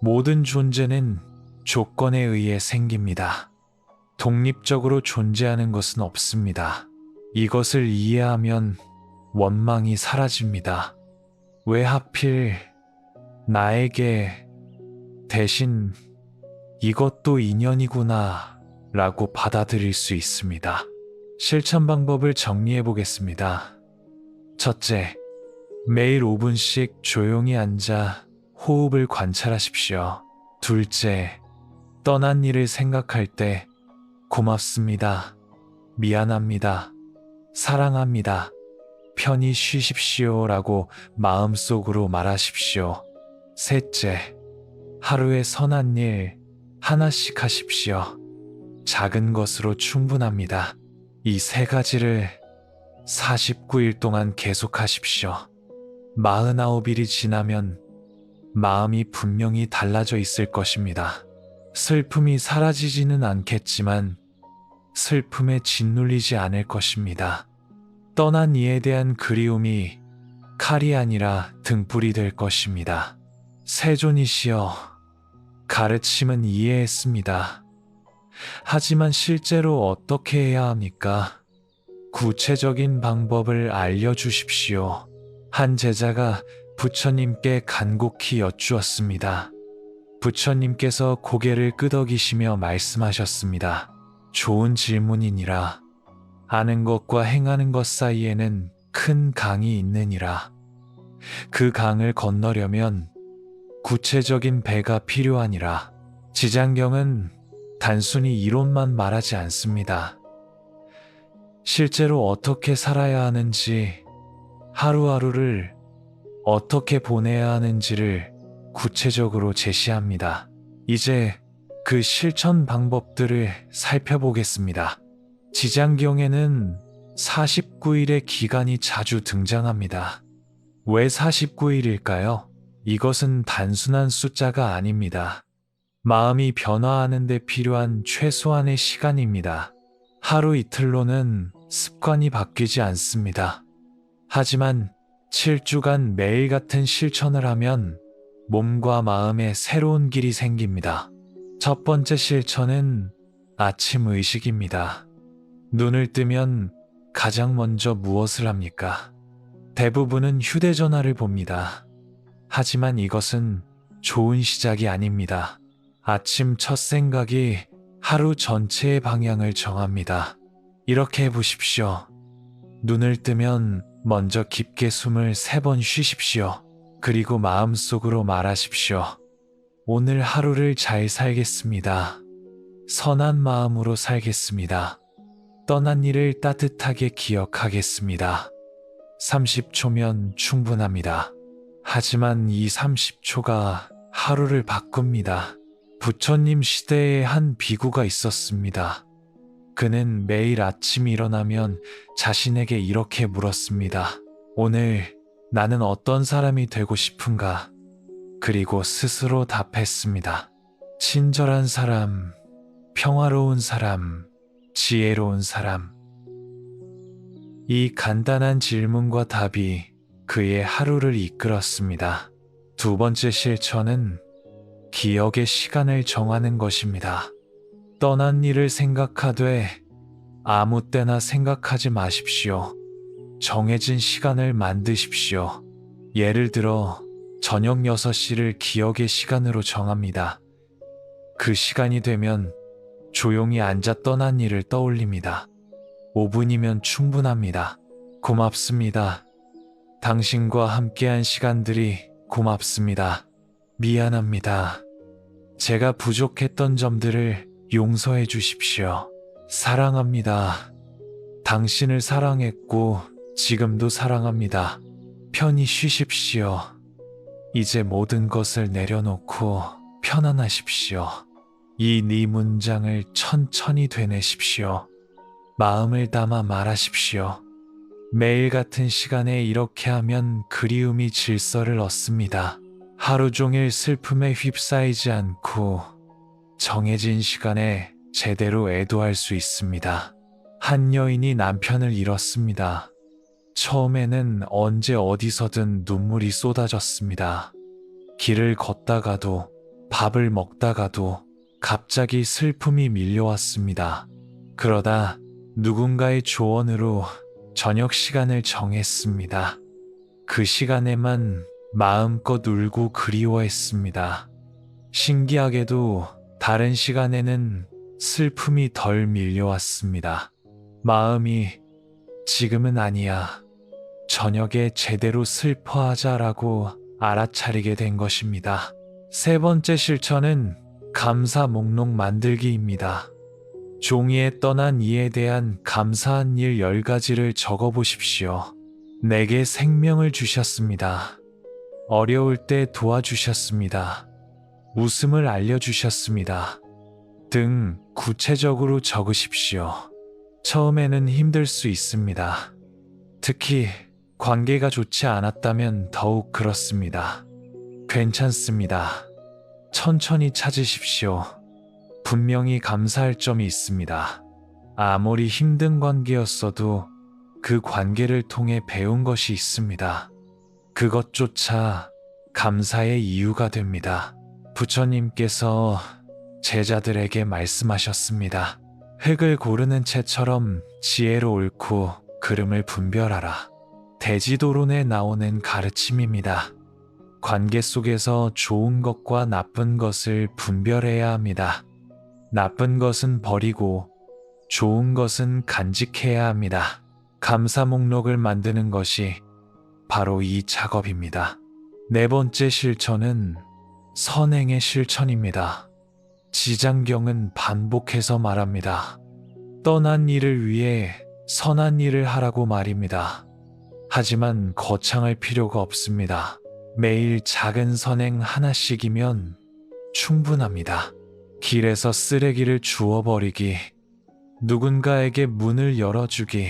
Speaker 1: 모든 존재는 조건에 의해 생깁니다. 독립적으로 존재하는 것은 없습니다. 이것을 이해하면 원망이 사라집니다. 왜 하필 나에게 대신 이것도 인연이구나 라고 받아들일 수 있습니다. 실천 방법을 정리해 보겠습니다. 첫째, 매일 5분씩 조용히 앉아 호흡을 관찰하십시오. 둘째, 떠난 일을 생각할 때 고맙습니다. 미안합니다. 사랑합니다. 편히 쉬십시오라고 마음속으로 말하십시오. 셋째, 하루에 선한 일 하나씩 하십시오. 작은 것으로 충분합니다. 이 세 가지를 49일 동안 계속하십시오. 49일이 지나면 마음이 분명히 달라져 있을 것입니다. 슬픔이 사라지지는 않겠지만 슬픔에 짓눌리지 않을 것입니다. 떠난 이에 대한 그리움이 칼이 아니라 등불이 될 것입니다. 세존이시여, 가르침은 이해했습니다. 하지만 실제로 어떻게 해야 합니까? 구체적인 방법을 알려주십시오. 한 제자가 부처님께 간곡히 여쭈었습니다. 부처님께서 고개를 끄덕이시며 말씀하셨습니다. 좋은 질문이니라. 아는 것과 행하는 것 사이에는 큰 강이 있느니라. 그 강을 건너려면 구체적인 배가 필요하니라. 지장경은 단순히 이론만 말하지 않습니다. 실제로 어떻게 살아야 하는지, 하루하루를 어떻게 보내야 하는지를 구체적으로 제시합니다. 이제 그 실천 방법들을 살펴보겠습니다. 지장경에는 49일의 기간이 자주 등장합니다. 왜 49일일까요? 이것은 단순한 숫자가 아닙니다. 마음이 변화하는 데 필요한 최소한의 시간입니다. 하루 이틀로는 습관이 바뀌지 않습니다. 하지만 7주간 매일 같은 실천을 하면 몸과 마음에 새로운 길이 생깁니다. 첫 번째 실천은 아침 의식입니다. 눈을 뜨면 가장 먼저 무엇을 합니까? 대부분은 휴대전화를 봅니다. 하지만 이것은 좋은 시작이 아닙니다. 아침 첫 생각이 하루 전체의 방향을 정합니다. 이렇게 해보십시오. 눈을 뜨면 먼저 깊게 숨을 3번 쉬십시오. 그리고 마음속으로 말하십시오. 오늘 하루를 잘 살겠습니다. 선한 마음으로 살겠습니다. 떠난 일을 따뜻하게 기억하겠습니다. 30초면 충분합니다. 하지만 이 30초가 하루를 바꿉니다. 부처님 시대에 한 비구가 있었습니다. 그는 매일 아침 일어나면 자신에게 이렇게 물었습니다. 오늘 나는 어떤 사람이 되고 싶은가? 그리고 스스로 답했습니다. 친절한 사람, 평화로운 사람, 지혜로운 사람. 이 간단한 질문과 답이 그의 하루를 이끌었습니다. 두 번째 실천은 기억의 시간을 정하는 것입니다. 떠난 일을 생각하되 아무 때나 생각하지 마십시오. 정해진 시간을 만드십시오. 예를 들어 저녁 6시를 기억의 시간으로 정합니다. 그 시간이 되면 조용히 앉아 떠난 일을 떠올립니다. 5분이면 충분합니다. 고맙습니다. 당신과 함께한 시간들이 고맙습니다. 미안합니다. 제가 부족했던 점들을 용서해 주십시오. 사랑합니다. 당신을 사랑했고 지금도 사랑합니다. 편히 쉬십시오. 이제 모든 것을 내려놓고 편안하십시오. 이 네 문장을 천천히 되뇌십시오. 마음을 담아 말하십시오. 매일 같은 시간에 이렇게 하면 그리움이 질서를 얻습니다. 하루 종일 슬픔에 휩싸이지 않고 정해진 시간에 제대로 애도할 수 있습니다. 한 여인이 남편을 잃었습니다. 처음에는 언제 어디서든 눈물이 쏟아졌습니다. 길을 걷다가도 밥을 먹다가도 갑자기 슬픔이 밀려왔습니다. 그러다 누군가의 조언으로 저녁 시간을 정했습니다. 그 시간에만 마음껏 울고 그리워했습니다. 신기하게도 다른 시간에는 슬픔이 덜 밀려왔습니다. 마음이 지금은 아니야. 저녁에 제대로 슬퍼하자라고 알아차리게 된 것입니다. 세 번째 실천은 감사 목록 만들기입니다. 종이에 떠난 이에 대한 감사한 일 10가지를 적어보십시오. 내게 생명을 주셨습니다. 어려울 때 도와주셨습니다. 웃음을 알려주셨습니다. 등 구체적으로 적으십시오. 처음에는 힘들 수 있습니다. 특히 관계가 좋지 않았다면 더욱 그렇습니다. 괜찮습니다. 천천히 찾으십시오. 분명히 감사할 점이 있습니다. 아무리 힘든 관계였어도 그 관계를 통해 배운 것이 있습니다. 그것조차 감사의 이유가 됩니다. 부처님께서 제자들에게 말씀하셨습니다. 흙을 고르는 채처럼 지혜로 옳고 그름을 분별하라. 대지도론에 나오는 가르침입니다. 관계 속에서 좋은 것과 나쁜 것을 분별해야 합니다. 나쁜 것은 버리고 좋은 것은 간직해야 합니다. 감사 목록을 만드는 것이 바로 이 작업입니다. 네 번째 실천은 선행의 실천입니다. 지장경은 반복해서 말합니다. 떠난 일을 위해 선한 일을 하라고 말입니다. 하지만 거창할 필요가 없습니다. 매일 작은 선행 하나씩이면 충분합니다. 길에서 쓰레기를 주워버리기, 누군가에게 문을 열어주기,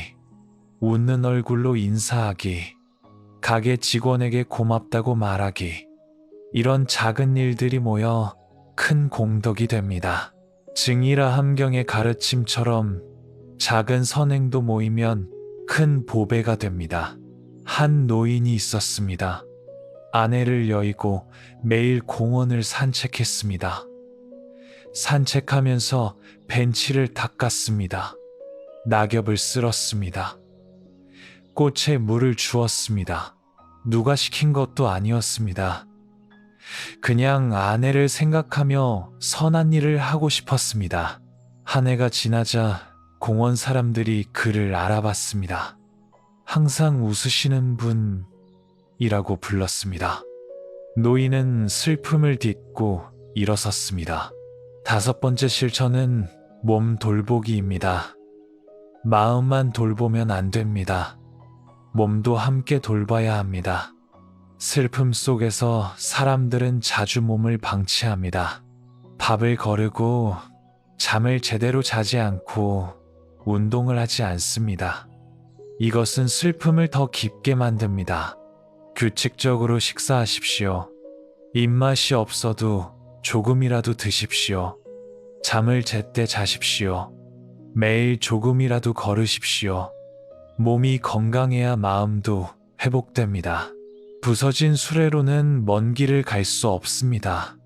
Speaker 1: 웃는 얼굴로 인사하기, 가게 직원에게 고맙다고 말하기, 이런 작은 일들이 모여 큰 공덕이 됩니다. 증이라 함경의 가르침처럼 작은 선행도 모이면 큰 보배가 됩니다. 한 노인이 있었습니다. 아내를 여의고 매일 공원을 산책했습니다. 산책하면서 벤치를 닦았습니다. 낙엽을 쓸었습니다. 꽃에 물을 주었습니다. 누가 시킨 것도 아니었습니다. 그냥 아내를 생각하며 선한 일을 하고 싶었습니다. 한 해가 지나자 공원 사람들이 그를 알아봤습니다. 항상 웃으시는 분이라고 불렀습니다. 노인은 슬픔을 딛고 일어섰습니다. 다섯 번째 실천은 몸 돌보기입니다. 마음만 돌보면 안 됩니다. 몸도 함께 돌봐야 합니다. 슬픔 속에서 사람들은 자주 몸을 방치합니다. 밥을 거르고 잠을 제대로 자지 않고 운동을 하지 않습니다. 이것은 슬픔을 더 깊게 만듭니다. 규칙적으로 식사하십시오. 입맛이 없어도 조금이라도 드십시오. 잠을 제때 자십시오. 매일 조금이라도 걸으십시오. 몸이 건강해야 마음도 회복됩니다. 부서진 수레로는 먼 길을 갈 수 없습니다.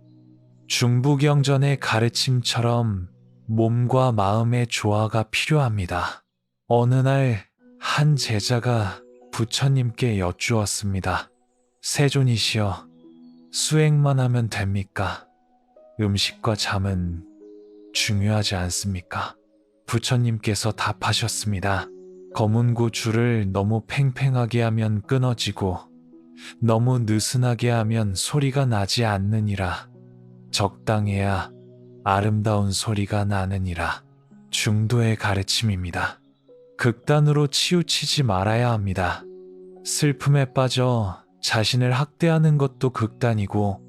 Speaker 1: 중부경전의 가르침처럼 몸과 마음의 조화가 필요합니다. 어느 날 한 제자가 부처님께 여쭈었습니다. 세존이시여, 수행만 하면 됩니까? 음식과 잠은 중요하지 않습니까? 부처님께서 답하셨습니다. 검은고 줄을 너무 팽팽하게 하면 끊어지고 너무 느슨하게 하면 소리가 나지 않느니라. 적당해야 아름다운 소리가 나느니라. 중도의 가르침입니다. 극단으로 치우치지 말아야 합니다. 슬픔에 빠져 자신을 학대하는 것도 극단이고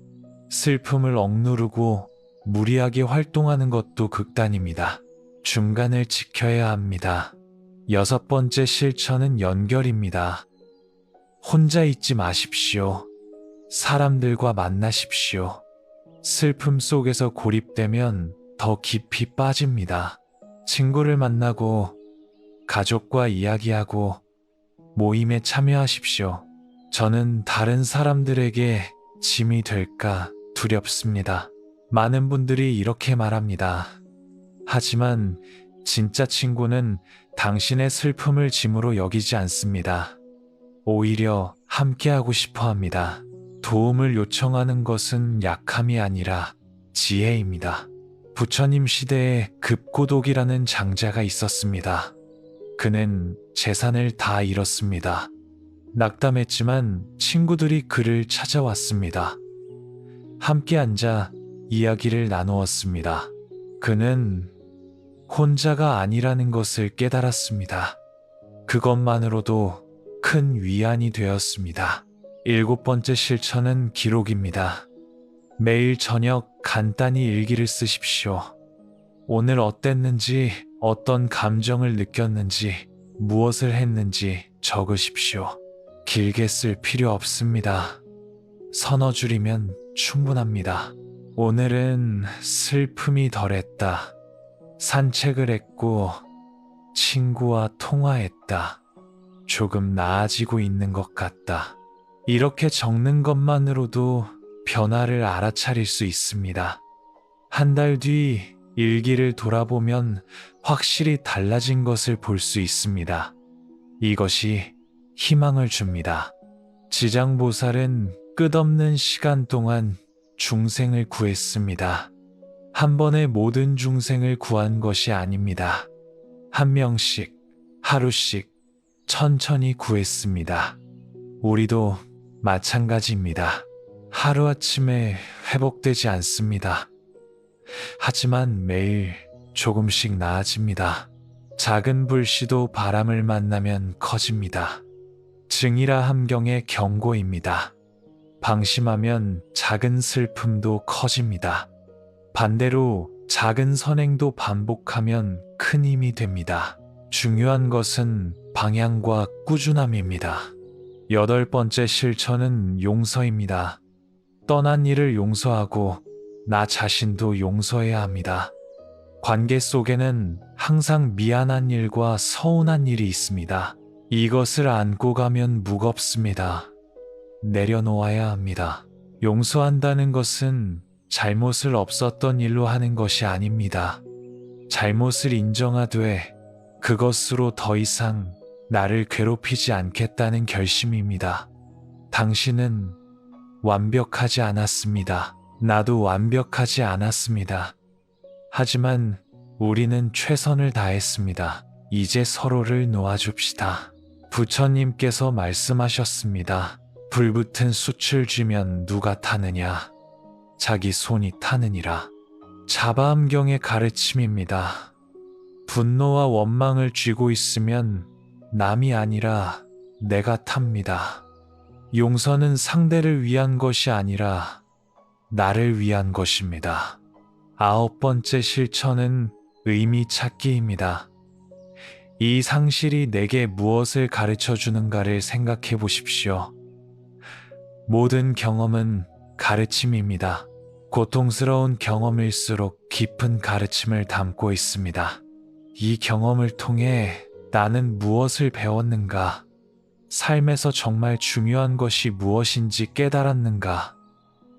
Speaker 1: 슬픔을 억누르고 무리하게 활동하는 것도 극단입니다. 중간을 지켜야 합니다. 여섯 번째 실천은 연결입니다. 혼자 있지 마십시오. 사람들과 만나십시오. 슬픔 속에서 고립되면 더 깊이 빠집니다. 친구를 만나고 가족과 이야기하고 모임에 참여하십시오. 저는 다른 사람들에게 짐이 될까 두렵습니다. 많은 분들이 이렇게 말합니다. 하지만 진짜 친구는 당신의 슬픔을 짐으로 여기지 않습니다. 오히려 함께하고 싶어 합니다. 도움을 요청하는 것은 약함이 아니라 지혜입니다. 부처님 시대에 급고독이라는 장자가 있었습니다. 그는 재산을 다 잃었습니다. 낙담했지만 친구들이 그를 찾아왔습니다. 함께 앉아 이야기를 나누었습니다. 그는 혼자가 아니라는 것을 깨달았습니다. 그것만으로도 큰 위안이 되었습니다. 일곱 번째 실천은 기록입니다. 매일 저녁 간단히 일기를 쓰십시오. 오늘 어땠는지, 어떤 감정을 느꼈는지, 무엇을 했는지 적으십시오. 길게 쓸 필요 없습니다. 서너 줄이면 충분합니다. 오늘은 슬픔이 덜했다. 산책을 했고 친구와 통화했다. 조금 나아지고 있는 것 같다. 이렇게 적는 것만으로도 변화를 알아차릴 수 있습니다. 한 달 뒤 일기를 돌아보면 확실히 달라진 것을 볼 수 있습니다. 이것이 희망을 줍니다. 지장보살은 끝없는 시간 동안 중생을 구했습니다. 한 번에 모든 중생을 구한 것이 아닙니다. 한 명씩, 하루씩, 천천히 구했습니다. 우리도 마찬가지입니다. 하루아침에 회복되지 않습니다. 하지만 매일 조금씩 나아집니다. 작은 불씨도 바람을 만나면 커집니다. 증이라 함경의 경고입니다. 방심하면 작은 슬픔도 커집니다. 반대로 작은 선행도 반복하면 큰 힘이 됩니다. 중요한 것은 방향과 꾸준함입니다. 여덟 번째 실천은 용서입니다. 떠난 일을 용서하고 나 자신도 용서해야 합니다. 관계 속에는 항상 미안한 일과 서운한 일이 있습니다. 이것을 안고 가면 무겁습니다. 내려놓아야 합니다. 용서한다는 것은 잘못을 없었던 일로 하는 것이 아닙니다. 잘못을 인정하되 그것으로 더 이상 나를 괴롭히지 않겠다는 결심입니다. 당신은 완벽하지 않았습니다. 나도 완벽하지 않았습니다. 하지만 우리는 최선을 다했습니다. 이제 서로를 놓아줍시다. 부처님께서 말씀하셨습니다. 불붙은 숯을 쥐면 누가 타느냐? 자기 손이 타느니라. 자바암경의 가르침입니다. 분노와 원망을 쥐고 있으면 남이 아니라 내가 탑니다. 용서는 상대를 위한 것이 아니라 나를 위한 것입니다. 9번째 실천은 의미 찾기입니다. 이 상실이 내게 무엇을 가르쳐 주는가를 생각해 보십시오. 모든 경험은 가르침입니다. 고통스러운 경험일수록 깊은 가르침을 담고 있습니다. 이 경험을 통해 나는 무엇을 배웠는가? 삶에서 정말 중요한 것이 무엇인지 깨달았는가?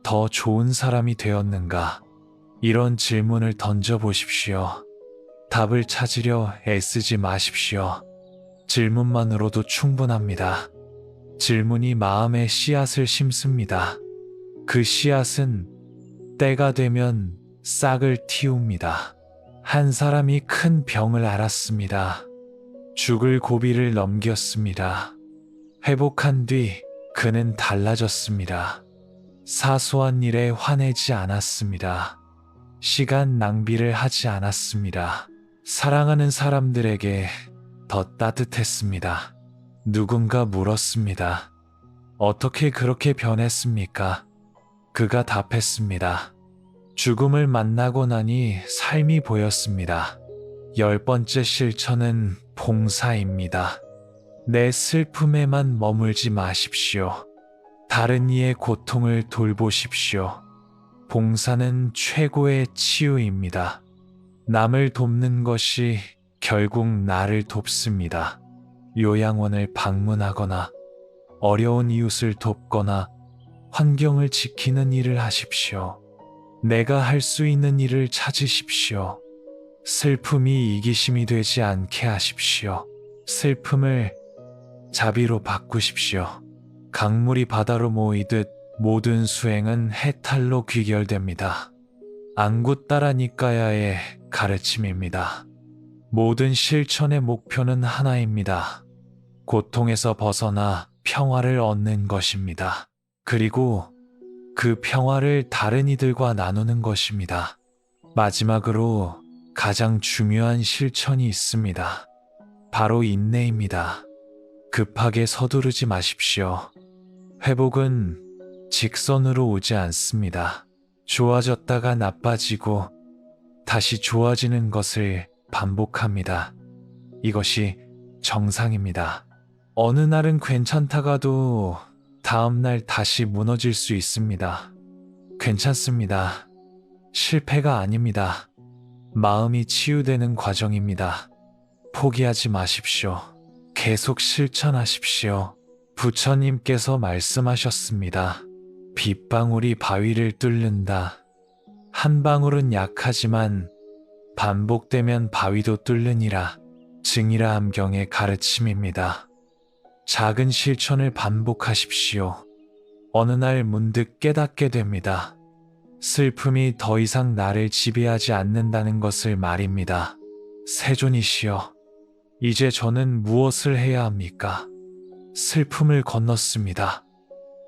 Speaker 1: 더 좋은 사람이 되었는가? 이런 질문을 던져보십시오. 답을 찾으려 애쓰지 마십시오. 질문만으로도 충분합니다. 질문이 마음에 씨앗을 심습니다. 그 씨앗은 때가 되면 싹을 틔웁니다. 한 사람이 큰 병을 앓았습니다. 죽을 고비를 넘겼습니다. 회복한 뒤 그는 달라졌습니다. 사소한 일에 화내지 않았습니다. 시간 낭비를 하지 않았습니다. 사랑하는 사람들에게 더 따뜻했습니다. 누군가 물었습니다. 어떻게 그렇게 변했습니까? 그가 답했습니다. 죽음을 만나고 나니 삶이 보였습니다. 10번째 실천은 봉사입니다. 내 슬픔에만 머물지 마십시오. 다른 이의 고통을 돌보십시오. 봉사는 최고의 치유입니다. 남을 돕는 것이 결국 나를 돕습니다. 요양원을 방문하거나 어려운 이웃을 돕거나 환경을 지키는 일을 하십시오. 내가 할 수 있는 일을 찾으십시오. 슬픔이 이기심이 되지 않게 하십시오. 슬픔을 자비로 바꾸십시오. 강물이 바다로 모이듯 모든 수행은 해탈로 귀결됩니다. 안구따라니까야의 가르침입니다. 모든 실천의 목표는 하나입니다. 고통에서 벗어나 평화를 얻는 것입니다. 그리고 그 평화를 다른 이들과 나누는 것입니다. 마지막으로 가장 중요한 실천이 있습니다. 바로 인내입니다. 급하게 서두르지 마십시오. 회복은 직선으로 오지 않습니다. 좋아졌다가 나빠지고 다시 좋아지는 것을 반복합니다. 이것이 정상입니다. 어느 날은 괜찮다가도 다음 날 다시 무너질 수 있습니다. 괜찮습니다. 실패가 아닙니다. 마음이 치유되는 과정입니다. 포기하지 마십시오. 계속 실천하십시오. 부처님께서 말씀하셨습니다. 빗방울이 바위를 뚫는다. 한 방울은 약하지만 반복되면 바위도 뚫느니라. 증이라 함경의 가르침입니다. 작은 실천을 반복하십시오. 어느 날 문득 깨닫게 됩니다. 슬픔이 더 이상 나를 지배하지 않는다는 것을 말입니다. 세존이시여, 이제 저는 무엇을 해야 합니까? 슬픔을 건넜습니다.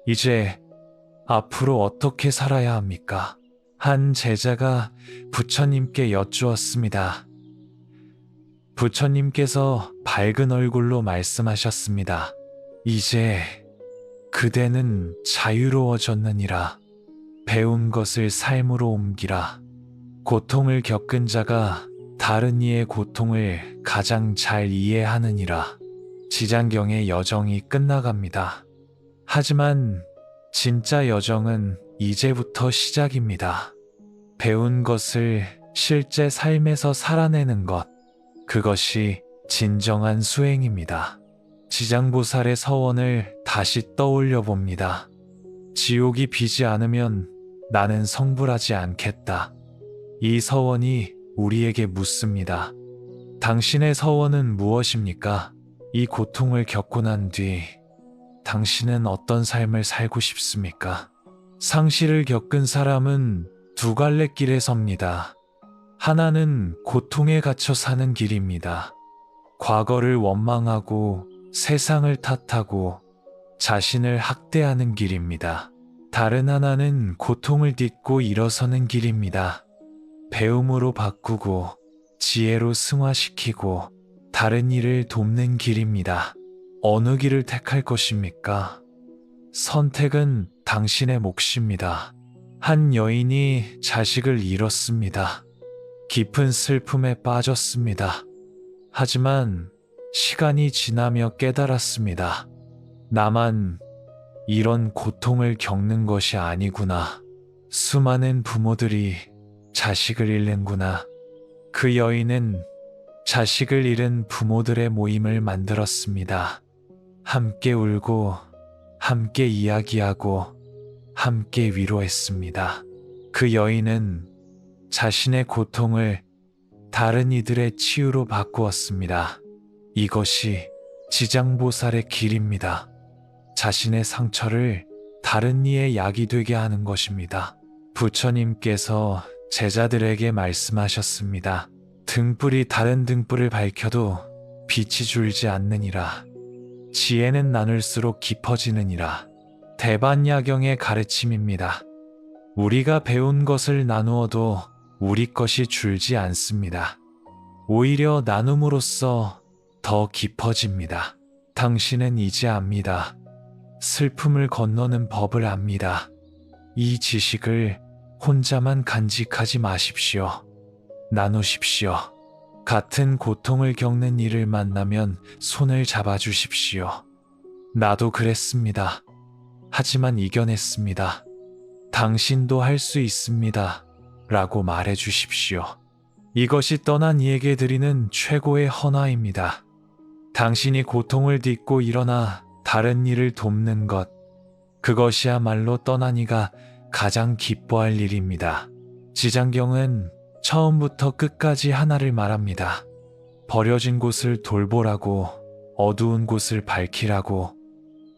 Speaker 1: 이제 앞으로 어떻게 살아야 합니까? 한 제자가 부처님께 여쭈었습니다. 부처님께서 밝은 얼굴로 말씀하셨습니다. 이제 그대는 자유로워졌느니라. 배운 것을 삶으로 옮기라. 고통을 겪은 자가 다른 이의 고통을 가장 잘 이해하느니라. 지장경의 여정이 끝나갑니다. 하지만 진짜 여정은 이제부터 시작입니다. 배운 것을 실제 삶에서 살아내는 것, 그것이 진정한 수행입니다. 지장보살의 서원을 다시 떠올려 봅니다. 지옥이 비지 않으면 나는 성불하지 않겠다. 이 서원이 우리에게 묻습니다. 당신의 서원은 무엇입니까? 이 고통을 겪고 난 뒤 당신은 어떤 삶을 살고 싶습니까? 상실을 겪은 사람은 두 갈래 길에 섭니다. 하나는 고통에 갇혀 사는 길입니다. 과거를 원망하고 세상을 탓하고 자신을 학대하는 길입니다. 다른 하나는 고통을 딛고 일어서는 길입니다. 배움으로 바꾸고 지혜로 승화시키고 다른 일을 돕는 길입니다. 어느 길을 택할 것입니까? 선택은 당신의 몫입니다. 한 여인이 자식을 잃었습니다. 깊은 슬픔에 빠졌습니다. 하지만 시간이 지나며 깨달았습니다. 나만 이런 고통을 겪는 것이 아니구나. 수많은 부모들이 자식을 잃는구나. 그 여인은 자식을 잃은 부모들의 모임을 만들었습니다. 함께 울고, 함께 이야기하고, 함께 위로했습니다. 그 여인은 자신의 고통을 다른 이들의 치유로 바꾸었습니다. 이것이 지장보살의 길입니다. 자신의 상처를 다른 이의 약이 되게 하는 것입니다. 부처님께서 제자들에게 말씀하셨습니다. 등불이 다른 등불을 밝혀도 빛이 줄지 않느니라. 지혜는 나눌수록 깊어지느니라. 대반야경의 가르침입니다. 우리가 배운 것을 나누어도 우리 것이 줄지 않습니다. 오히려 나눔으로써 더 깊어집니다. 당신은 이제 압니다. 슬픔을 건너는 법을 압니다. 이 지식을 혼자만 간직하지 마십시오. 나누십시오. 같은 고통을 겪는 이를 만나면 손을 잡아주십시오. 나도 그랬습니다. 하지만 이겨냈습니다. 당신도 할 수 있습니다. 라고 말해주십시오. 이것이 떠난 이에게 드리는 최고의 헌화입니다. 당신이 고통을 딛고 일어나 다른 이를 돕는 것, 그것이야말로 떠난 이가 가장 기뻐할 일입니다. 지장경은 처음부터 끝까지 하나를 말합니다. 버려진 곳을 돌보라고, 어두운 곳을 밝히라고,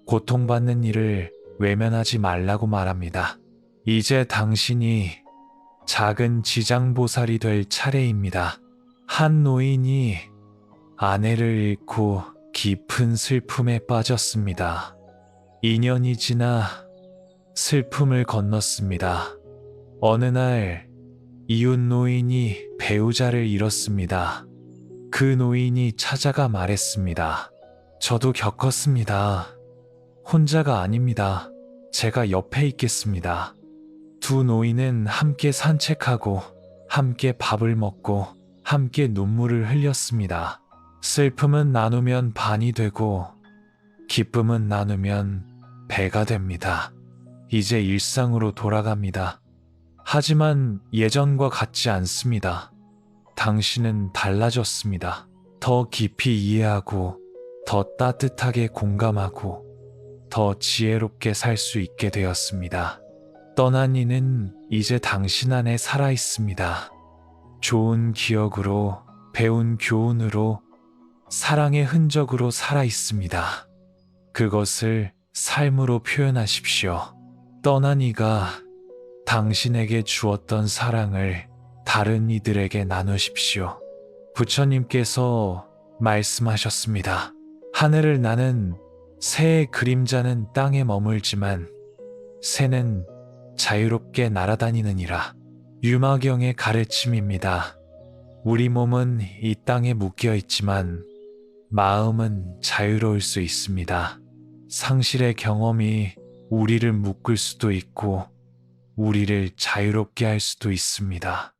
Speaker 1: 고통받는 일을 외면하지 말라고 말합니다. 이제 당신이 작은 지장보살이 될 차례입니다. 한 노인이 아내를 잃고 깊은 슬픔에 빠졌습니다. 2년이 지나 슬픔을 건넜습니다. 어느 날 이웃 노인이 배우자를 잃었습니다. 그 노인이 찾아가 말했습니다. 저도 겪었습니다. 혼자가 아닙니다. 제가 옆에 있겠습니다. 두 노인은 함께 산책하고 함께 밥을 먹고 함께 눈물을 흘렸습니다. 슬픔은 나누면 반이 되고 기쁨은 나누면 배가 됩니다. 이제 일상으로 돌아갑니다. 하지만 예전과 같지 않습니다. 당신은 달라졌습니다. 더 깊이 이해하고 더 따뜻하게 공감하고 더 지혜롭게 살 수 있게 되었습니다. 떠난 이는 이제 당신 안에 살아 있습니다. 좋은 기억으로, 배운 교훈으로, 사랑의 흔적으로 살아 있습니다. 그것을 삶으로 표현하십시오. 떠난 이가 당신에게 주었던 사랑을 다른 이들에게 나누십시오. 부처님께서 말씀하셨습니다. 하늘을 나는 새의 그림자는 땅에 머물지만 새는 자유롭게 날아다니느니라. 유마경의 가르침입니다. 우리 몸은 이 땅에 묶여 있지만 마음은 자유로울 수 있습니다. 상실의 경험이 우리를 묶을 수도 있고 우리를 자유롭게 할 수도 있습니다.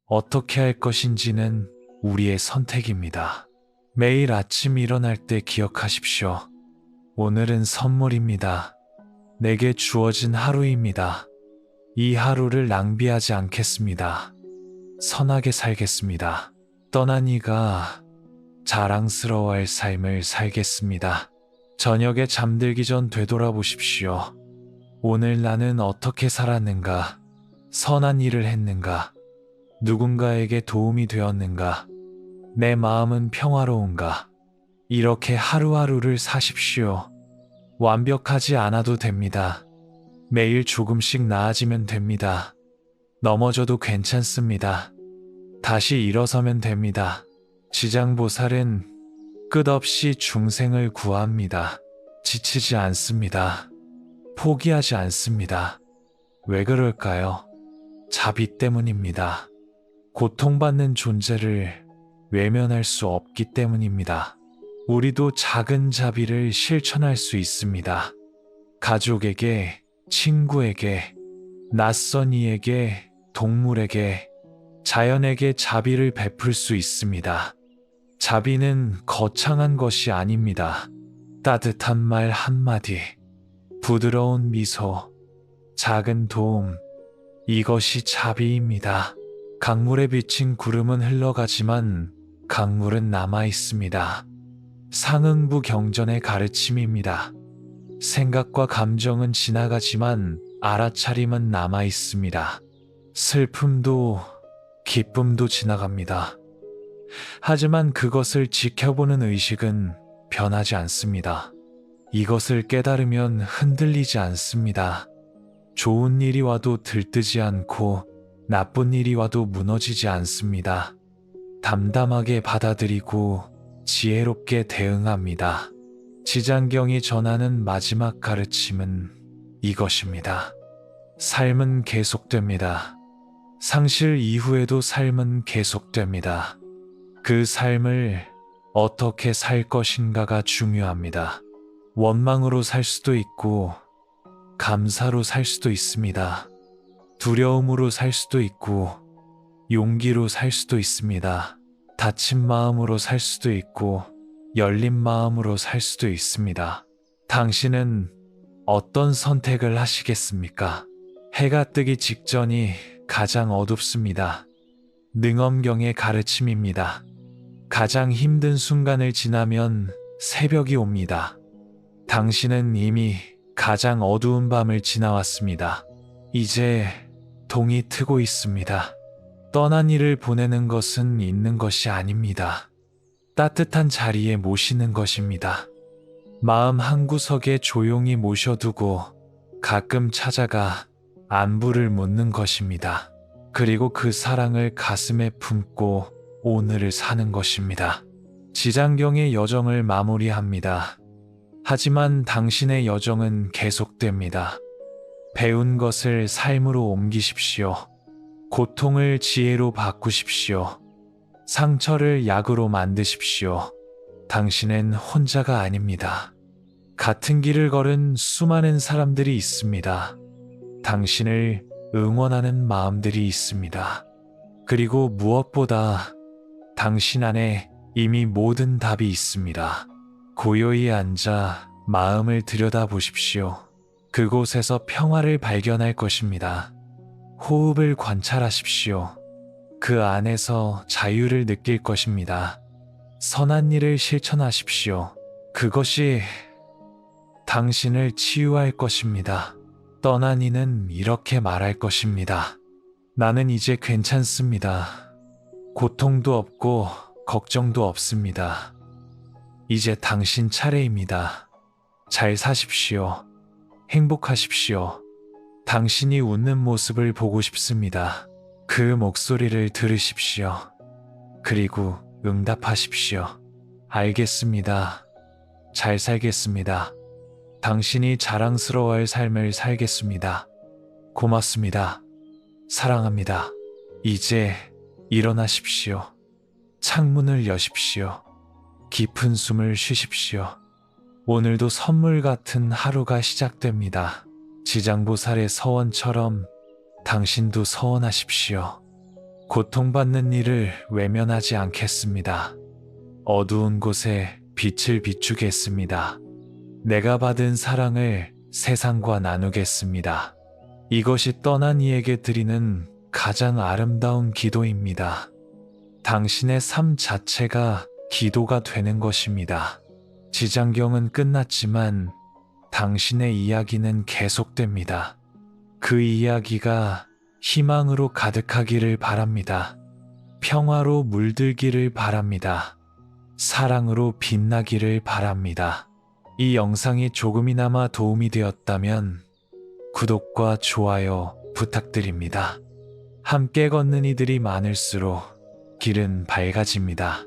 Speaker 1: 어떻게 할 것인지는 우리의 선택입니다. 매일 아침 일어날 때 기억하십시오. 오늘은 선물입니다. 내게 주어진 하루입니다. 이 하루를 낭비하지 않겠습니다. 선하게 살겠습니다. 떠난 이가 자랑스러워할 삶을 살겠습니다. 저녁에 잠들기 전 되돌아보십시오. 오늘 나는 어떻게 살았는가? 선한 일을 했는가? 누군가에게 도움이 되었는가? 내 마음은 평화로운가? 이렇게 하루하루를 사십시오. 완벽하지 않아도 됩니다. 매일 조금씩 나아지면 됩니다. 넘어져도 괜찮습니다. 다시 일어서면 됩니다. 지장보살은 끝없이 중생을 구합니다. 지치지 않습니다. 포기하지 않습니다. 왜 그럴까요? 자비 때문입니다. 고통받는 존재를 외면할 수 없기 때문입니다. 우리도 작은 자비를 실천할 수 있습니다. 가족에게, 친구에게, 낯선 이에게, 동물에게, 자연에게 자비를 베풀 수 있습니다. 자비는 거창한 것이 아닙니다. 따뜻한 말 한마디, 부드러운 미소, 작은 도움, 이것이 자비입니다. 강물에 비친 구름은 흘러가지만 강물은 남아 있습니다. 상응부 경전의 가르침입니다. 생각과 감정은 지나가지만 알아차림은 남아 있습니다. 슬픔도 기쁨도 지나갑니다. 하지만 그것을 지켜보는 의식은 변하지 않습니다. 이것을 깨달으면 흔들리지 않습니다. 좋은 일이 와도 들뜨지 않고 나쁜 일이 와도 무너지지 않습니다. 담담하게 받아들이고 지혜롭게 대응합니다. 지장경이 전하는 마지막 가르침은 이것입니다. 삶은 계속됩니다. 상실 이후에도 삶은 계속됩니다. 그 삶을 어떻게 살 것인가가 중요합니다. 원망으로 살 수도 있고 감사로 살 수도 있습니다. 두려움으로 살 수도 있고 용기로 살 수도 있습니다. 다친 마음으로 살 수도 있고 열린 마음으로 살 수도 있습니다. 당신은 어떤 선택을 하시겠습니까? 해가 뜨기 직전이 가장 어둡습니다. 능엄경의 가르침입니다. 가장 힘든 순간을 지나면 새벽이 옵니다. 당신은 이미 가장 어두운 밤을 지나왔습니다. 이제 동이 트고 있습니다. 떠난 이를 보내는 것은 있는 것이 아닙니다. 따뜻한 자리에 모시는 것입니다. 마음 한구석에 조용히 모셔두고 가끔 찾아가 안부를 묻는 것입니다. 그리고 그 사랑을 가슴에 품고 오늘을 사는 것입니다. 지장경의 여정을 마무리합니다. 하지만 당신의 여정은 계속됩니다. 배운 것을 삶으로 옮기십시오. 고통을 지혜로 바꾸십시오. 상처를 약으로 만드십시오. 당신은 혼자가 아닙니다. 같은 길을 걸은 수많은 사람들이 있습니다. 당신을 응원하는 마음들이 있습니다. 그리고 무엇보다 당신 안에 이미 모든 답이 있습니다. 고요히 앉아 마음을 들여다보십시오. 그곳에서 평화를 발견할 것입니다. 호흡을 관찰하십시오. 그 안에서 자유를 느낄 것입니다. 선한 일을 실천하십시오. 그것이 당신을 치유할 것입니다. 떠난 이는 이렇게 말할 것입니다. 나는 이제 괜찮습니다. 고통도 없고 걱정도 없습니다. 이제 당신 차례입니다. 잘 사십시오. 행복하십시오. 당신이 웃는 모습을 보고 싶습니다. 그 목소리를 들으십시오. 그리고 응답하십시오. 알겠습니다. 잘 살겠습니다. 당신이 자랑스러워할 삶을 살겠습니다. 고맙습니다. 사랑합니다. 이제 일어나십시오. 창문을 여십시오. 깊은 숨을 쉬십시오. 오늘도 선물 같은 하루가 시작됩니다. 지장보살의 서원처럼 당신도 서원하십시오. 고통받는 이를 외면하지 않겠습니다. 어두운 곳에 빛을 비추겠습니다. 내가 받은 사랑을 세상과 나누겠습니다. 이것이 떠난 이에게 드리는 가장 아름다운 기도입니다. 당신의 삶 자체가 기도가 되는 것입니다. 지장경은 끝났지만 당신의 이야기는 계속됩니다. 그 이야기가 희망으로 가득하기를 바랍니다. 평화로 물들기를 바랍니다. 사랑으로 빛나기를 바랍니다. 이 영상이 조금이나마 도움이 되었다면 구독과 좋아요 부탁드립니다. 함께 걷는 이들이 많을수록 길은 밝아집니다.